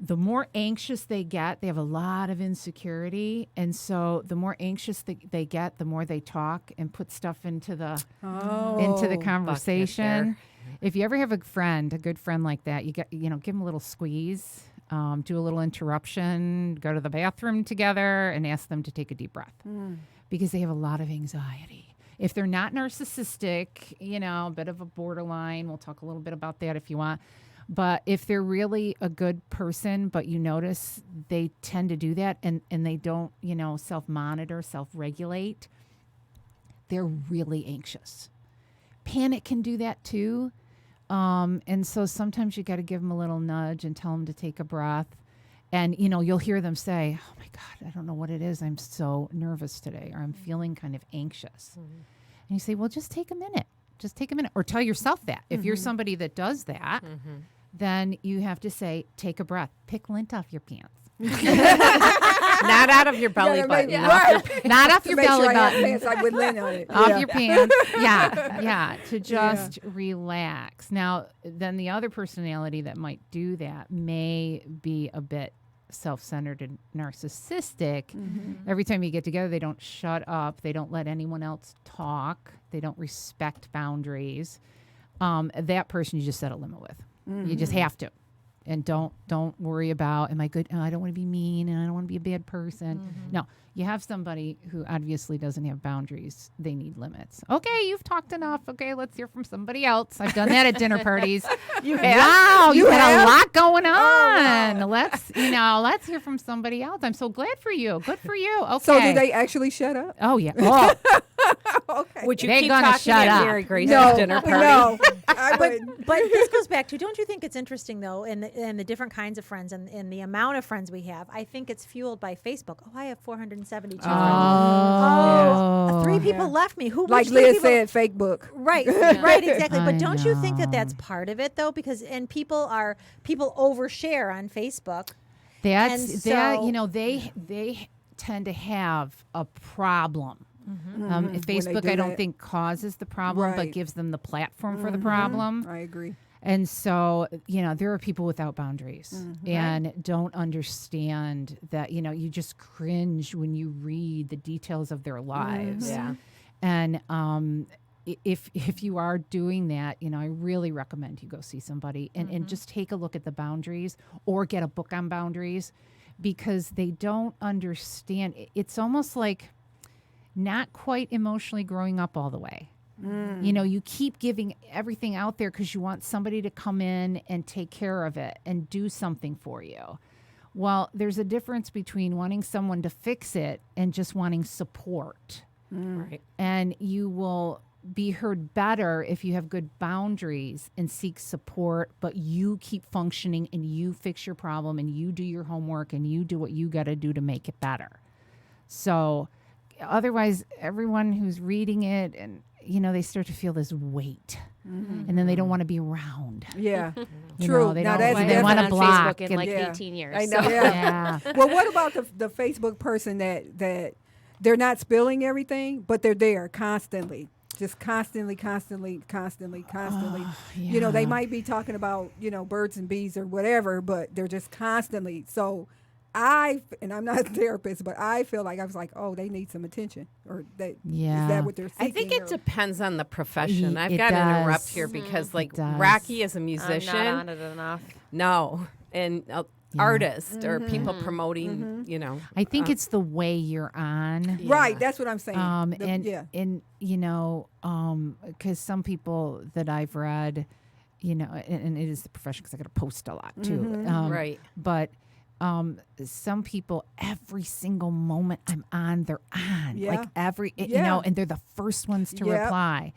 the more anxious they get, they have a lot of insecurity. And so the more anxious they get, the more they talk and put stuff into the conversation. If you ever have a good friend like that, give them a little squeeze, do a little interruption, go to the bathroom together, and ask them to take a deep breath because they have a lot of anxiety. If they're not narcissistic, a bit of a borderline, we'll talk a little bit about that if you want. But if they're really a good person, but you notice they tend to do that and they don't, self-monitor, self-regulate, they're really anxious. Panic can do that too. And so sometimes you got to give them a little nudge and tell them to take a breath. And, you'll hear them say, oh, my God, I don't know what it is. I'm so nervous today, or I'm feeling kind of anxious. And you say, well, just take a minute. Just take a minute. Or tell yourself that. If you're somebody that does that, then you have to say, take a breath. Pick lint off your pants. Not out of your belly button. Not off your Make belly sure I have button. pants I would lint on it. Off Yeah. your pants. Yeah. To just relax. Now, then the other personality that might do that may be a bit self-centered and narcissistic. Every time you get together, they don't shut up. They don't let anyone else talk. They don't respect boundaries. That person you just set a limit with. You just have to. And don't worry about, am I good? Oh, I don't want to be mean and I don't want to be a bad person. No, you have somebody who obviously doesn't have boundaries. They need limits. Okay, you've talked enough. Okay, let's hear from somebody else. I've done that at dinner parties. Wow, you had a lot going on. Let's hear from somebody else. I'm so glad for you. Good for you. Okay. So did they actually shut up? Oh, yeah. Oh, Okay. Would you They keep gonna talking shut at up. Mary Grace's No, dinner party? no. I wouldn't. But this goes back to, don't you think it's interesting, though, in the different kinds of friends and the amount of friends we have? I think it's fueled by Facebook. Oh, I have 472 friends. Oh, three people left me. Like which three Liz people- said, fake book. Right, right, exactly. I But don't you think that that's know. part of it, though? Because people overshare on Facebook. that's And that. so- They tend to have a problem. When they Facebook, do I don't that. think causes the problem, but Right. gives them the platform for the problem. I agree. And so, there are people without boundaries and don't understand that, you just cringe when you read the details of their lives. Yeah. And if you are doing that, I really recommend you go see somebody and just take a look at the boundaries or get a book on boundaries because they don't understand. It's almost like not quite emotionally growing up all the way. You keep giving everything out there because you want somebody to come in and take care of it and do something for you. Well, there's a difference between wanting someone to fix it and just wanting support. Right. And you will be heard better if you have good boundaries and seek support, but you keep functioning and you fix your problem and you do your homework and you do what you got to do to make it better. So otherwise, everyone who's reading it and they start to feel this weight, and then they don't want to be around. Yeah. You True. know, they Now don't- that's they They wanna on block Facebook in and- like Yeah. 18 years. I know. So. Yeah. Well, what about the Facebook person that they're not spilling everything, but they're there constantly, just constantly. They might be talking about birds and bees or whatever, but they're just constantly. So and I'm not a therapist, but I feel like I was like, oh, they need some attention, or is Yeah. that what they're seeking? I think it or- depends on the profession. I've It got to interrupt does. here because, like, does. Rocky is a I'm musician. not on it enough. No. And artist or people promoting, I think it's the way you're on. Right, that's what I'm saying. And because some people that I've read, and it is the profession because I got to post a lot too. Right. But some people, every single moment I'm on, they're on. Yeah. Like and they're the first ones to Yep. reply.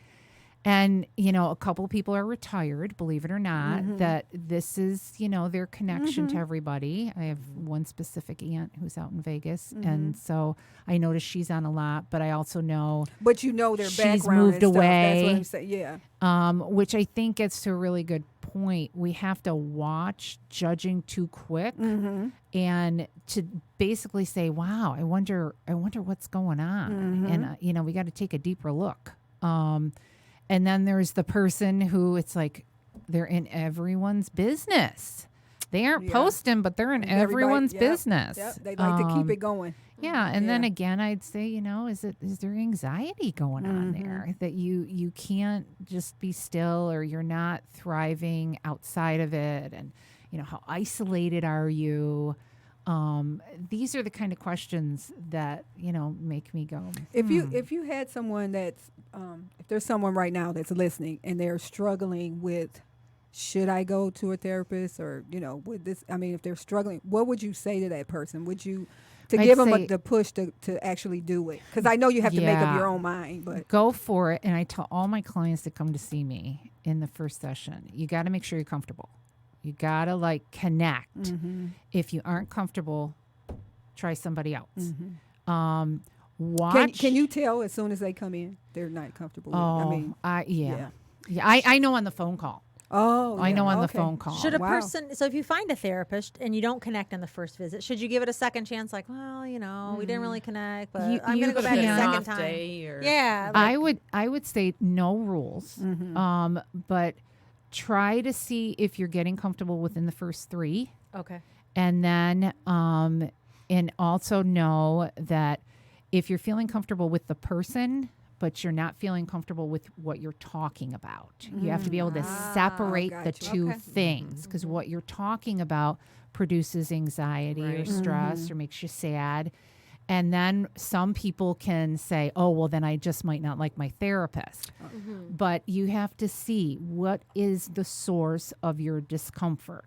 And, a couple people are retired, believe it or not, that this is, their connection to everybody. I have one specific aunt who's out in Vegas. And so I notice she's on a lot, but I also know. But their she's background moved and stuff. away. That's what I'm saying. Yeah. Which I think gets to a really good point. We have to watch judging too quick and to basically say, wow, I wonder what's going on. And, we got to take a deeper look. And then there's the person who it's like they're in everyone's business. They aren't posting, but they're in everyone's business. Yep. They like to keep it going. Yeah, and then again, I'd say, is there anxiety going on there that you can't just be still, or you're not thriving outside of it, and how isolated are you? These are the kind of questions that make me go. If you had someone that's if there's someone right now that's listening and they're struggling with, should I go to a therapist, or with this? I mean, if they're struggling, what would you say to that person? Would you I'd give them the push to actually do it? Because I know you have to make up your own mind, but go for it. And I tell all my clients that come to see me in the first session, you got to make sure you're comfortable. You got to connect. If you aren't comfortable, try somebody else. Watch. Can you tell as soon as they come in they're not comfortable with it? Yeah. I know on the phone call. Oh, I know on the phone call. Should a person, so if you find a therapist and you don't connect on the first visit, should you give it a second chance? Like, well, we didn't really connect, but I'm going to go back a second time. Yeah. I would say no rules, but try to see if you're getting comfortable within the first 3. Okay. And then, and also know that if you're feeling comfortable with the person, but you're not feeling comfortable with what you're talking about, you have to be able to separate the two things, because what you're talking about produces anxiety or stress or makes you sad. And then some people can say, oh, well, then I just might not like my therapist. But you have to see what is the source of your discomfort.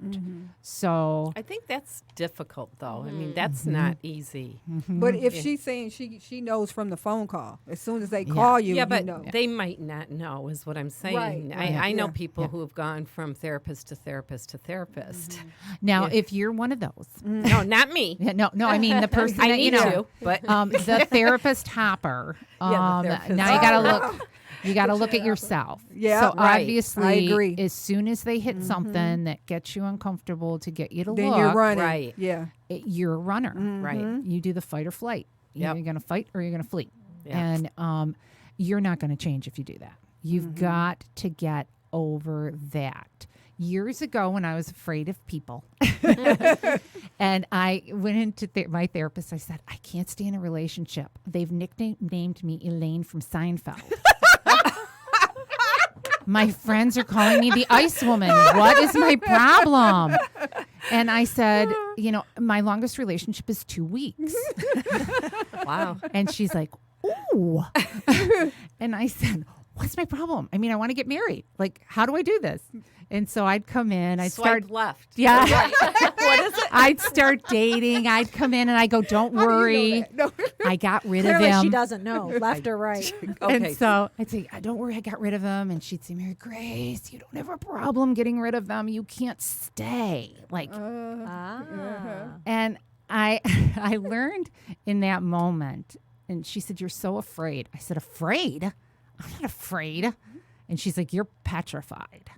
So I think that's difficult, though. I mean, that's not easy. But if she's saying she knows from the phone call, as soon as they call you, but you know. they might not know, is what I'm saying. Right. I know people who have gone from therapist to therapist to therapist. now, if you're one of those, No, not me. no, I mean the person I that need to, but the therapist hopper. the therapist. Now you gotta look. You got to look at yourself. Yeah, so right. obviously, I agree. as soon as they hit something that gets you uncomfortable to get you to Then look, you're running. Right. Yeah. you're a runner. Right. You do the fight or flight. Yep. You're going to fight or you're going to flee. Yep. And you're not going to change if you do that. You've got to get over that. Years ago, when I was afraid of people, and I went into my therapist, I said, I can't stay in a relationship. They've nicknamed me Elaine from Seinfeld. My friends are calling me the Ice Woman. What is my problem? And I said, my longest relationship is 2 weeks. Wow. And she's like, ooh. And I said, what's my problem? I mean, I want to get married. Like, how do I do this? And so I'd come in, I'd Swipe left. Yeah. What is it? I'd start dating. I'd come in and I go, don't worry. No. I got rid Clearly, of him. she doesn't know, left or right. Okay. And so I'd say, don't worry, I got rid of him. And she'd say, Mary Grace, you don't have a problem getting rid of them. You can't stay. Like, and I learned in that moment, and she said, you're so afraid. I said, afraid? I'm not afraid. And she's like, you're petrified.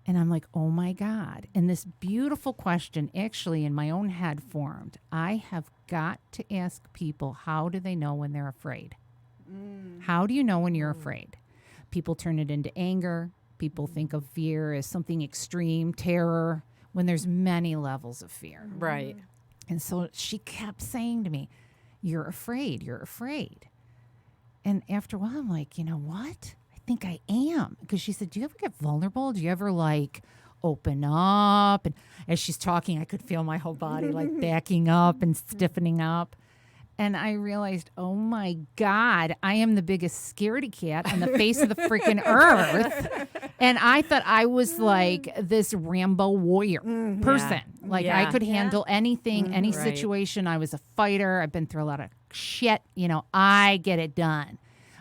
And I'm like, oh my God. And this beautiful question actually in my own head formed. I have got to ask people, how do they know when they're afraid? How do you know when you're afraid? People turn it into anger. People think of fear as something extreme, terror, when there's many levels of fear. Right. And so she kept saying to me, you're afraid, you're afraid. And after a while, I'm like, you know what? I think I am. Because she said, do you ever get vulnerable? Do you ever open up? And as she's talking, I could feel my whole body backing up and stiffening up. And I realized, oh my God, I am the biggest scaredy cat on the face of the freaking earth. And I thought I was like this Rambo warrior person. I could handle anything, any situation. I was a fighter. I've been through a lot of shit. I get it done.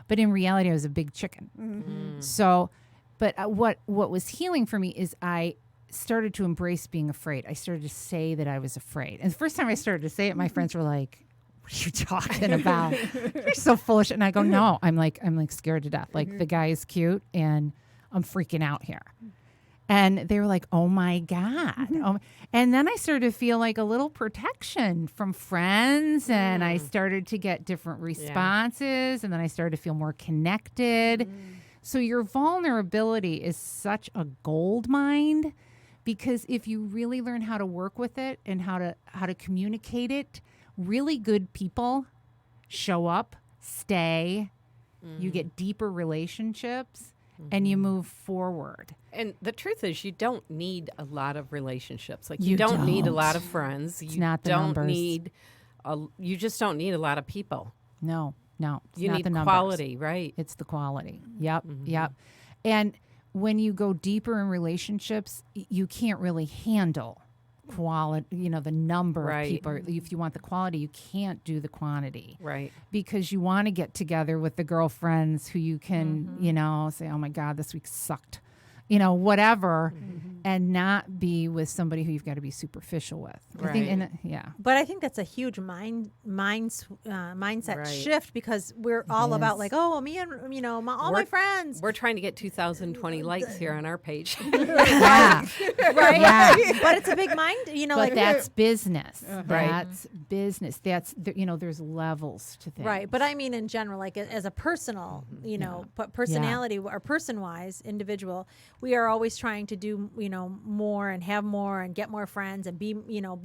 But in reality, I was a big chicken. So, but what was healing for me is I started to embrace being afraid. I started to say that I was afraid. And the first time I started to say it, my friends were like, what are you talking about? You're so foolish. And I go, no, I'm like scared to death. Like the guy is cute and I'm freaking out here. And they were like, oh my God. And then I started to feel like a little protection from friends. And I started to get different responses. And then I started to feel more connected. So your vulnerability is such a gold mine, because if you really learn how to work with it and how to communicate it, really good people show up, stay, you get deeper relationships, and you move forward. And the truth is, you don't need a lot of relationships. Like you don't need a lot of friends. It's you not the don't numbers. need. You just don't need a lot of people. No. It's You not need the numbers. quality, right? It's the quality. Yep. And when you go deeper in relationships, you can't really handle quality, the number of people. If you want the quality, you can't do the quantity. Right. Because you want to get together with the girlfriends who you can, say, oh my God, this week sucked. Whatever, and not be with somebody who you've got to be superficial with. I think, But I think that's a huge mindset shift, because we're all about like, oh, me and all my friends. We're trying to get 2020 likes here on our page. Yeah. Right? Yeah. But it's a big mind, But like that's business. Right. That's business. That's, there's levels to things. right. But I mean, in general, like as a personal, personality or person-wise individual, we are always trying to do, more and have more and get more friends and be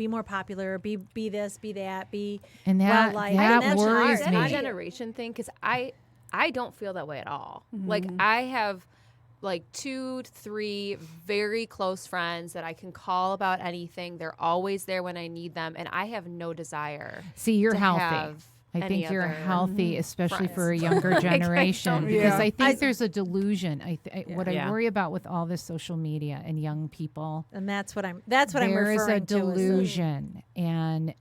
more popular, be this, be that, be And that, well-liked. that And that's worries Is that a me. generation thing? Because I don't feel that way at all. Like I have like 2-3 very close friends that I can call about anything. They're always there when I need them, and I have no desire. See, you're to healthy. have I any think you're other healthy, especially friends. for a younger generation, because I think I- there's a delusion. What I Yeah. worry about with all this social media and young people, And that's what I'm there is referring a to. delusion, and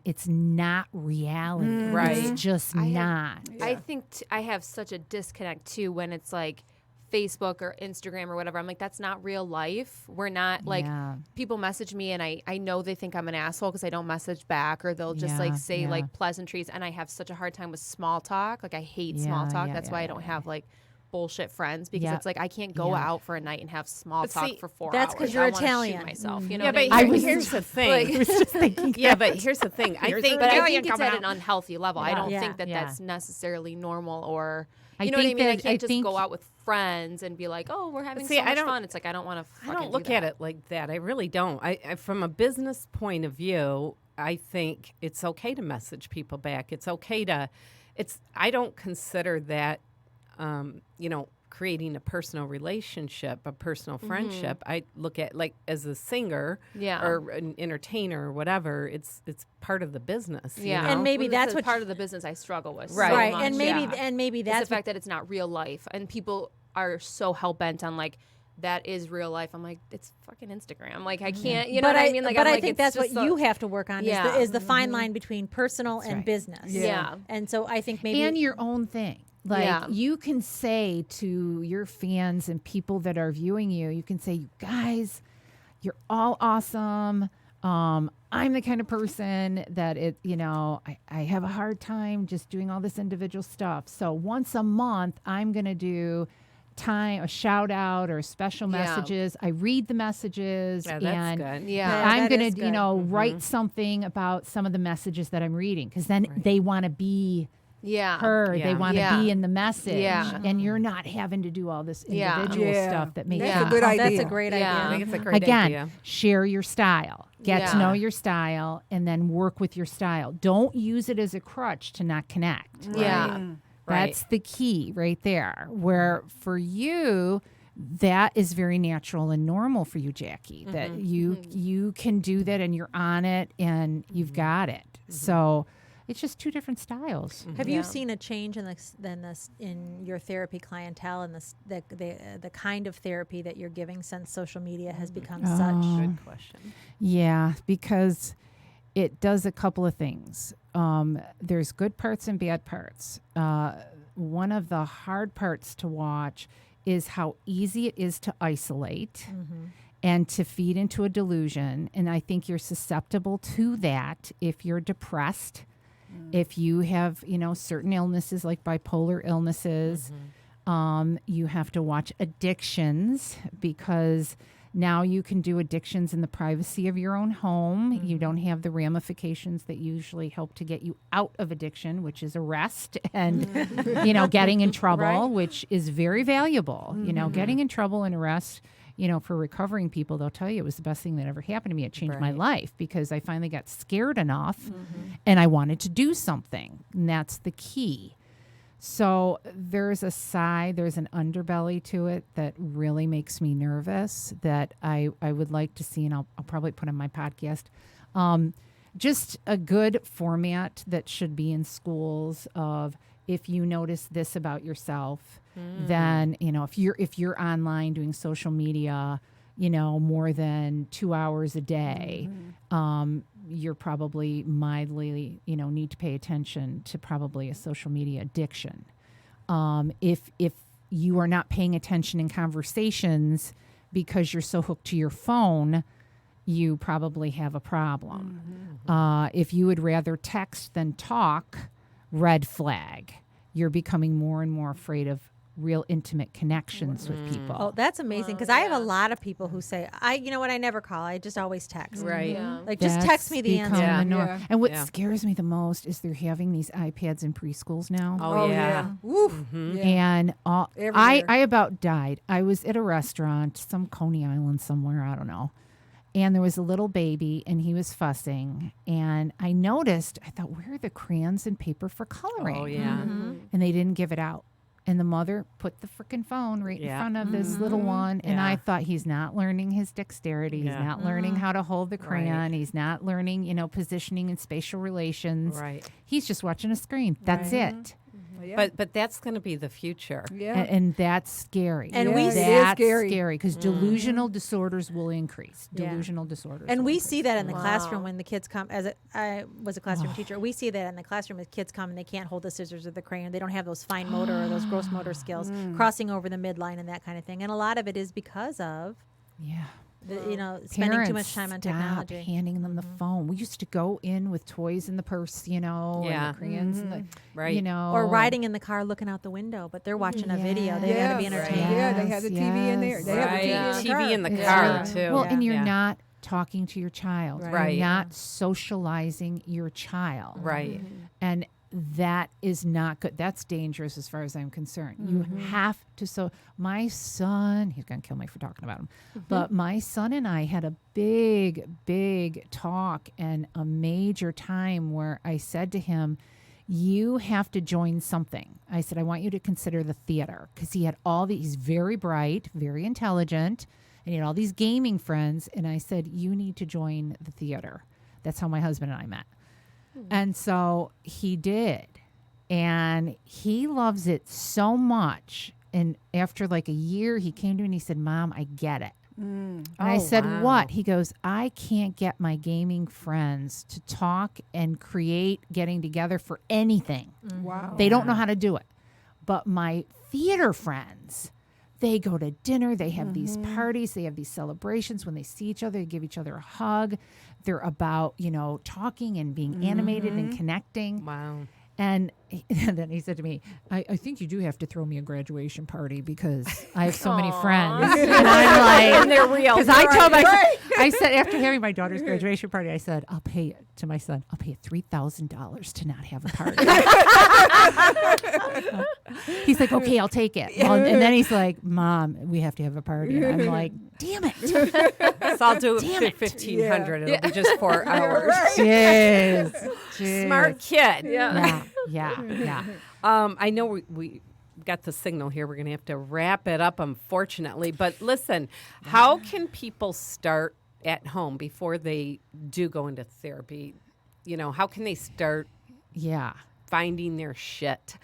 it's not reality. Right. It's just not. I think I have such a disconnect too when it's like Facebook or Instagram or whatever. I'm like, that's not real life. We're not like, Yeah. people message me and I know they think I'm an asshole because I don't message back, or they'll just like say like pleasantries, and I have such a hard time with small talk. Like I hate small Yeah, talk. yeah, That's yeah, why I yeah, don't yeah. have like bullshit friends, because Yeah. it's like I can't go Yeah. out for a night and have small But talk see, for 4 that's hours. 'cause you're I wanna Italian. shoot myself. You know Yeah, what but I mean? here's the thing. I was just thinking. Yeah, but here's the thing. I think But I Italian think it's coming at out. an unhealthy level. I don't Yeah. think that Yeah. that's necessarily normal, or I you know what I think mean. I that- can't I just think- go out with friends and be like, oh, we're having See, so I much don't- fun. It's like I don't want to. I don't look at it like that. I really don't. I from a business point of view, I think it's okay to message people back. It's okay to. I don't consider that, creating a personal relationship, a personal friendship. I look at like as a singer, Yeah. or an entertainer or whatever. It's part of the business. Yeah, You know? And maybe Well, that's a what part of the business I struggle with. Right. so right. much, And maybe yeah. that's It's the what- fact that it's not real life, and people are so hell bent on like that is real life. I'm like, it's fucking Instagram. Like I can't, you know what I mean? Like, but I'm I like, think it's that's what just you have to work on Yeah. is the fine line between personal and right. business. Yeah. And so I think maybe And your own thing. Like Yeah. you can say to your fans and people that are viewing you can say, you guys, you're all awesome. I'm the kind of person that I have a hard time just doing all this individual stuff. So once a month, I'm going to do a shout out or special Yeah. messages. I read the messages Yeah, that's and good. Yeah. I'm that going is to, good. write something about some of the messages that I'm reading, because then they want to be Yeah. heard. They Yeah. want to Yeah. be in the message. Yeah. And you're not having to do all this Yeah. individual Yeah. stuff that makes That's Yeah. a good idea. that's a great Yeah. I idea. think it's a great Again, idea. share your style. Get to Yeah. know your style and then work with your style. Don't use it as a crutch to not connect. Yeah. That's the key right there. Where for you, that is very natural and normal for you, Jackie. That you can do that and you're on it and you've got it. So it's just two different styles. Have Yeah. you seen a change in your therapy clientele and the kind of therapy that you're giving since social media has become such? Good question. Yeah, because it does a couple of things. There's good parts and bad parts. one of the hard parts to watch is how easy it is to isolate and to feed into a delusion. And I think you're susceptible to that if you're depressed, if you have, certain illnesses like bipolar illnesses. You have to watch addictions because now you can do addictions in the privacy of your own home. You don't have the ramifications that usually help to get you out of addiction, which is arrest and, getting in trouble, which is very valuable. Getting in trouble and arrest, for recovering people, they'll tell you it was the best thing that ever happened to me. It changed my life because I finally got scared enough and I wanted to do something. And that's the key. So there's an underbelly to it that really makes me nervous that I would like to see, and I'll probably put on my podcast, just a good format that should be in schools of if you notice this about yourself, then, if you're online doing social media, more than 2 hours a day, you're probably mildly, need to pay attention to probably a social media addiction. If you are not paying attention in conversations because you're so hooked to your phone, you probably have a problem. If you would rather text than talk, red flag. You're becoming more and more afraid of real intimate connections with people. Oh, that's amazing because I have a lot of people who say, I never call. I just always text. Right. Yeah. Like, just text me the answer. The norm. Yeah. And what scares me the most is they're having these iPads in preschools now. Oh, yeah. Woof. Mm-hmm. Yeah. And Everywhere. I about died. I was at a restaurant, some Coney Island somewhere, I don't know. And there was a little baby, and he was fussing. And I noticed, I thought, where are the crayons and paper for coloring? Oh, yeah. And they didn't give it out. And the mother put the freaking phone right in front of this little one. And I thought, he's not learning his dexterity. He's not learning how to hold the crayon. He's not learning, positioning and spatial relations. Right. He's just watching a screen. That's it. Yeah. But that's going to be the future. Yeah. And that's scary. And we- that's it is scary. because delusional disorders will increase. Yeah. Delusional disorders. And will we increase. see that in the classroom when the kids come. I was a classroom teacher. We see that in the classroom as kids come and they can't hold the scissors or the crayon. They don't have those fine motor or those gross motor skills, crossing over the midline and that kind of thing. And a lot of it is because of spending too much time on stop technology. handing them the phone. We used to go in with toys in the purse, and the crayons, and the, Right. Or riding in the car looking out the window, but they're watching a video. They got to be Yes. entertained. Yeah, they have the TV in there. They have the Right. TV in the TV car. in the car, too. Well, and you're Yeah. not talking to your child. Right. You're not socializing your child. Right. And that is not good. That's dangerous as far as I'm concerned. You have to. So my son, he's going to kill me for talking about him, but my son and I had a big talk and a major time where I said to him, you have to join something. I said, I want you to consider the theater, because he had he's very bright, very intelligent, and he had all these gaming friends. And I said, you need to join the theater. That's how my husband and I met. And so he did. And he loves it so much. And after like a year, he came to me and he said, Mom, I get it. And I said, what? He goes, I can't get my gaming friends to talk and create getting together for anything. Wow. They don't know how to do it. But my theater friends, they go to dinner, they have these parties, they have these celebrations. When they see each other, they give each other a hug. They're about, talking and being animated and connecting. Wow. And then he said to me, I think you do have to throw me a graduation party because I have so many friends. And I'm like, And they're real. because I told I said, after having my daughter's graduation party, I said, I'll pay it to my son. I'll pay you $3,000 to not have a party. He's like, okay, I'll take it. Well, and then he's like, Mom, we have to have a party. And I'm like, damn it. So I'll do Damn it it. for 1,500. It'll be just 4 hours. Jeez. Smart kid. Yeah. I know we got the signal here. We're going to have to wrap it up, unfortunately. But listen, how can people start at home before they do go into therapy? How can they start Yeah. finding their shit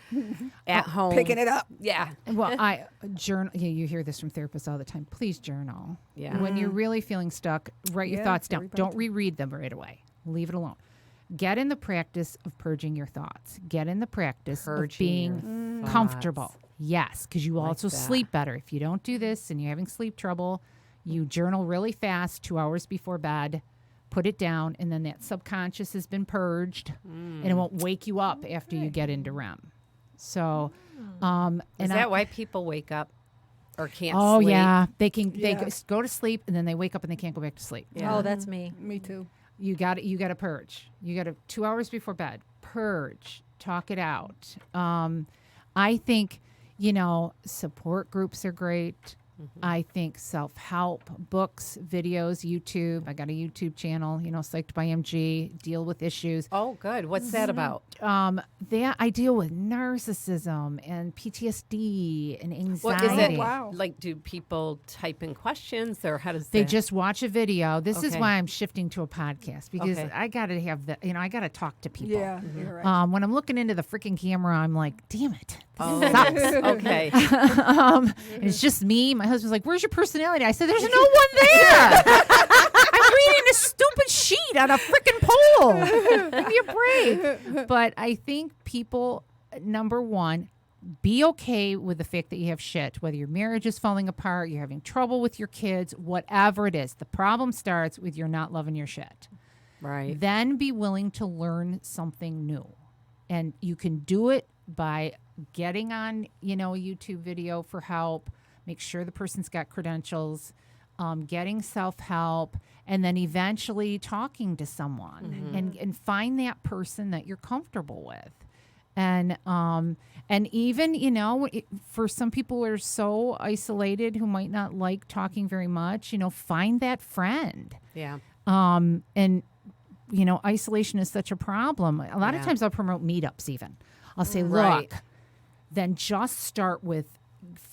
at home? Picking it up. Yeah. Well, I journal. Yeah, you hear this from therapists all the time. Please journal. Yeah. When you're really feeling stuck, write your Yeah, thoughts down. everybody Don't does. reread them right away. Leave it alone. get in the practice of purging your thoughts. Get in the practice of Purging being your comfortable. thoughts. Yes, because you will Like also that. sleep better. If you don't do this and you're having sleep trouble, you journal really fast 2 hours before bed, put it down, and then that subconscious has been purged, and it won't wake you up after you get into REM. So, Is that why people wake up or can't Oh sleep? yeah, they can. Yeah. They go to sleep and then they wake up and they can't go back to sleep. Yeah. Oh, that's me. Me too. You got to purge. You got to 2 hours before bed. Purge. Talk it out. I think support groups are great. I think self-help books, videos, YouTube. I got a YouTube channel, Psyched by MG, deal with issues. Oh, good. What's that about? That I deal with narcissism and PTSD and anxiety. What is it? wow. Like, do people type in questions, or how does They that? just watch a video. This is Okay. why I'm shifting to a podcast, because Okay. I got to have I got to talk to people. Yeah, you're right. When I'm looking into the freaking camera, I'm like, damn it. Oh, This sucks. okay. And it's just me. My husband's like, where's your personality? I said, there's no one there. I'm reading a stupid sheet on a freaking pole. Give me a break. But I think people, number one, be okay with the fact that you have shit, whether your marriage is falling apart, you're having trouble with your kids, whatever it is. The problem starts with you're not loving your shit. Right. Then be willing to learn something new. And you can do it by getting on, a YouTube video for help, make sure the person's got credentials, getting self-help, and then eventually talking to someone and find that person that you're comfortable with. And even, for some people who are so isolated who might not like talking very much, find that friend. Yeah. And isolation is such a problem. A lot of Yeah. times I'll promote meetups even. I'll say, Right. look, then just start with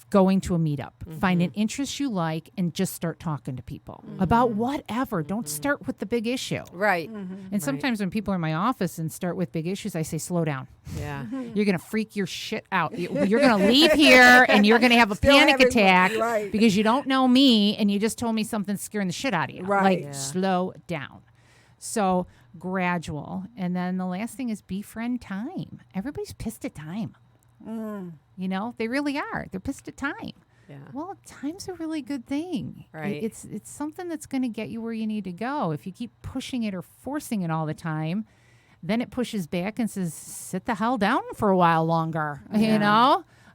going to a meetup. Find an interest you like and just start talking to people about whatever. Don't start with the big issue. Right. And sometimes when people are in my office and start with big issues, I say, slow down. Yeah. You're going to freak your shit out. You're going to leave here and you're going to have a Still panic having- attack right. because you don't know me and you just told me something scaring the shit out of you. Right. Like, Yeah. slow down. So gradual. And then the last thing is befriend time. Everybody's pissed at time. They really are. They're pissed at time. Yeah. Well, time's a really good thing. Right. It's something that's going to get you where you need to go. If you keep pushing it or forcing it all the time, then it pushes back and says, sit the hell down for a while longer,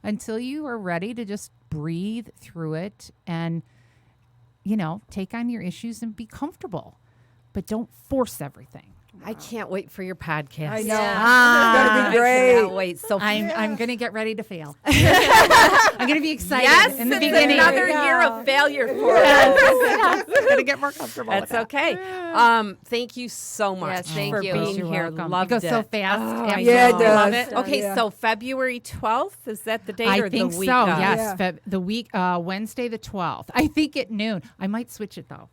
until you are ready to just breathe through it and, take on your issues and be comfortable. But don't force everything. I can't wait for your podcast. I know. Yeah. It's gonna be I great. cannot wait. So I'm going to get ready to fail. I'm going to be excited yes, in the it's beginning. another year of failure for us. I'm going to get more comfortable. That's okay. Thank you so much Yes, thank for you. being You're here. welcome. Loved It goes so it. fast. Oh, Absolutely. Yeah, it know. does. Love it. Okay, Yeah. so February 12th, is that the date I or think the week? so. of? Yes, Yeah. the week Wednesday the 12th. I think at noon. I might switch it though.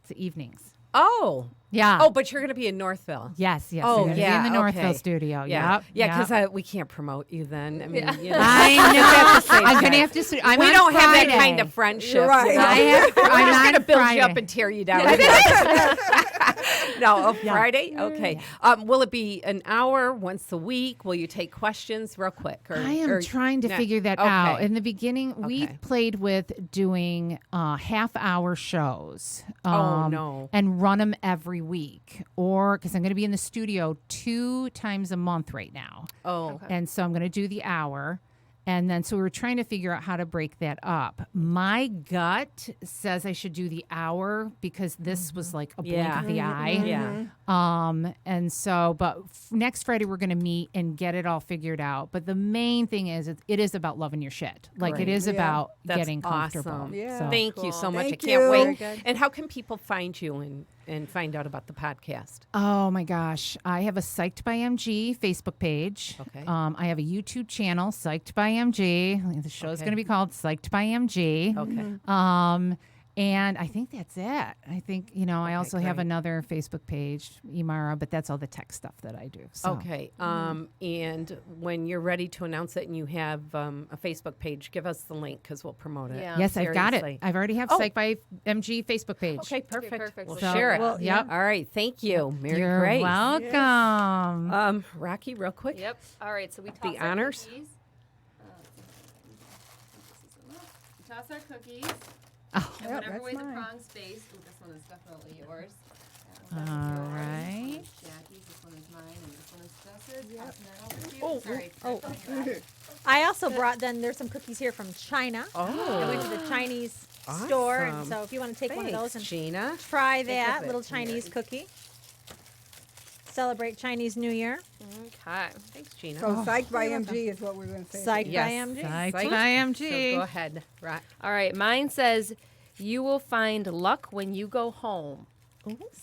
It's the evenings. Oh. Yeah. Oh, but you're going to be in Northville. yes. Oh, I'm gonna yeah, be in the Northville okay. studio. Yeah, Yep, yeah, yep. because we can't promote you then. I mean, you know. I know. I'm gonna have to. I'm we on don't have that Friday. kind of friendship. You're right. you know? I have. We're I'm just on going to build Friday. you up and tear you down. No, Friday? Okay. Will it be an hour once a week? Will you take questions real quick? Or, I am or trying to not? figure that Okay. out. In the beginning, we Okay. played with doing half-hour shows. Oh, no. And run them every week, or because I'm going to be in the studio 2 times a month right now. Oh, And so I'm going to do the hour. And then, so we were trying to figure out how to break that up. My gut says I should do the hour because this was like a blink Yeah. of the eye. yeah. And so, but next Friday we're going to meet and get it all figured out. But the main thing is it is about loving your shit. Like Great. it is Yeah. about That's getting comfortable. awesome. Yeah. So. Thank you so much. Thank I can't you. wait. Very And how can people find you and find out about the podcast? Oh my gosh. I have a Psyched by MG Facebook page. Okay. I have a YouTube channel, Psyched by MG. The show is Okay. going to be called Psyched by MG. Okay. And I think that's it. I think, I also have great. another Facebook page, Imara, but that's all the tech stuff that I do. So. Okay. And when you're ready to announce it and you have a Facebook page, give us the link because we'll promote it. Yeah. Yes, I've got it. Seriously. I've already have Oh. Psych by MG Facebook page. Okay, perfect. perfect. We'll So- share it. Well, Yep. All right. Thank you, Mary You're Grace. welcome. Rocky, real quick. Yep. All right. So we toss The our honors. cookies. We toss our cookies. Oh. And Yep, whatever that's way the mine. prongs face. Ooh, this one is definitely yours. All That one's yours. right. This one is Jackie's. This one is mine. And this one is Jess's. Tossing that over to you. Oh, Sorry. oh. I also brought, then there's some cookies here from China. I went to the Chinese store, and Awesome. so if you want to take one of those and Gina. try that it. little Chinese cookie. Celebrate Chinese New Year. Okay. Thanks, Gina. So Psych by MG is what we're going to say. Psych Yes. by MG. Psych Psych. by So MG. go ahead, Rock. All right. Mine says, "You will find luck when you go home."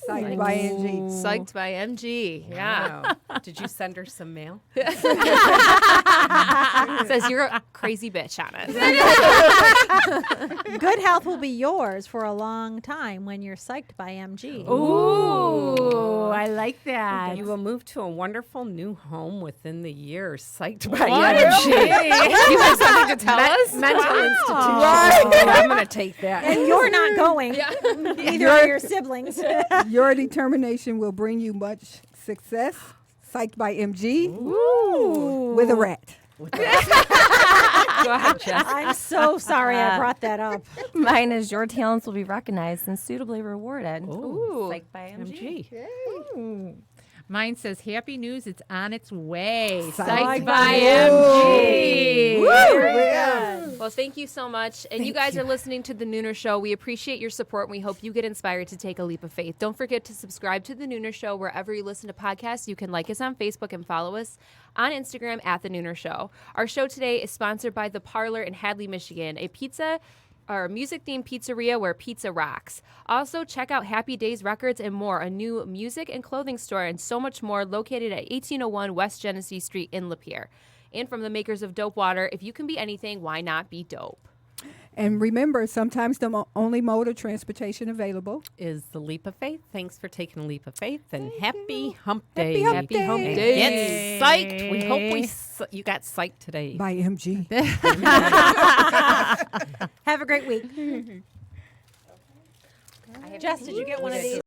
Psych by MG. Psyched by MG. Yeah. Wow. Did you send her some mail? It says you're a crazy bitch on it. Good health will be yours for a long time when you're psyched by MG. Ooh, I like that. You will move to a wonderful new home within the year. Psyched by What? MG. You have something to tell us? Mental institution. I'm going to take that. And you're not going. Neither are your siblings. Your determination will bring you much success. Psyched by MG. Ooh. With a rat. Go ahead, Jess. I'm so sorry I brought that up. Mine is your talents will be recognized and suitably rewarded. Ooh. Psyched by MG. MG. Mine says, happy news, it's on its way. Psyched Psyched by by MG. MG. Well, thank you so much. And you guys are listening to The Nooner Show. We appreciate your support, and we hope you get inspired to take a leap of faith. Don't forget to subscribe to The Nooner Show wherever you listen to podcasts. You can like us on Facebook and follow us on Instagram at The Nooner Show. Our show today is sponsored by The Parlor in Hadley, Michigan, a music-themed pizzeria where pizza rocks. Also, check out Happy Days Records and more, a new music and clothing store and so much more located at 1801 West Genesee Street in Lapeer. And from the makers of Dope Water, if you can be anything, why not be dope? And remember, sometimes the only mode of transportation available. Is the leap of faith. Thanks for taking a leap of faith, and happy hump day. Happy hump day. Get psyched. We hope you got psyched today. By MG. Have a great week. Jess, did you get one of these?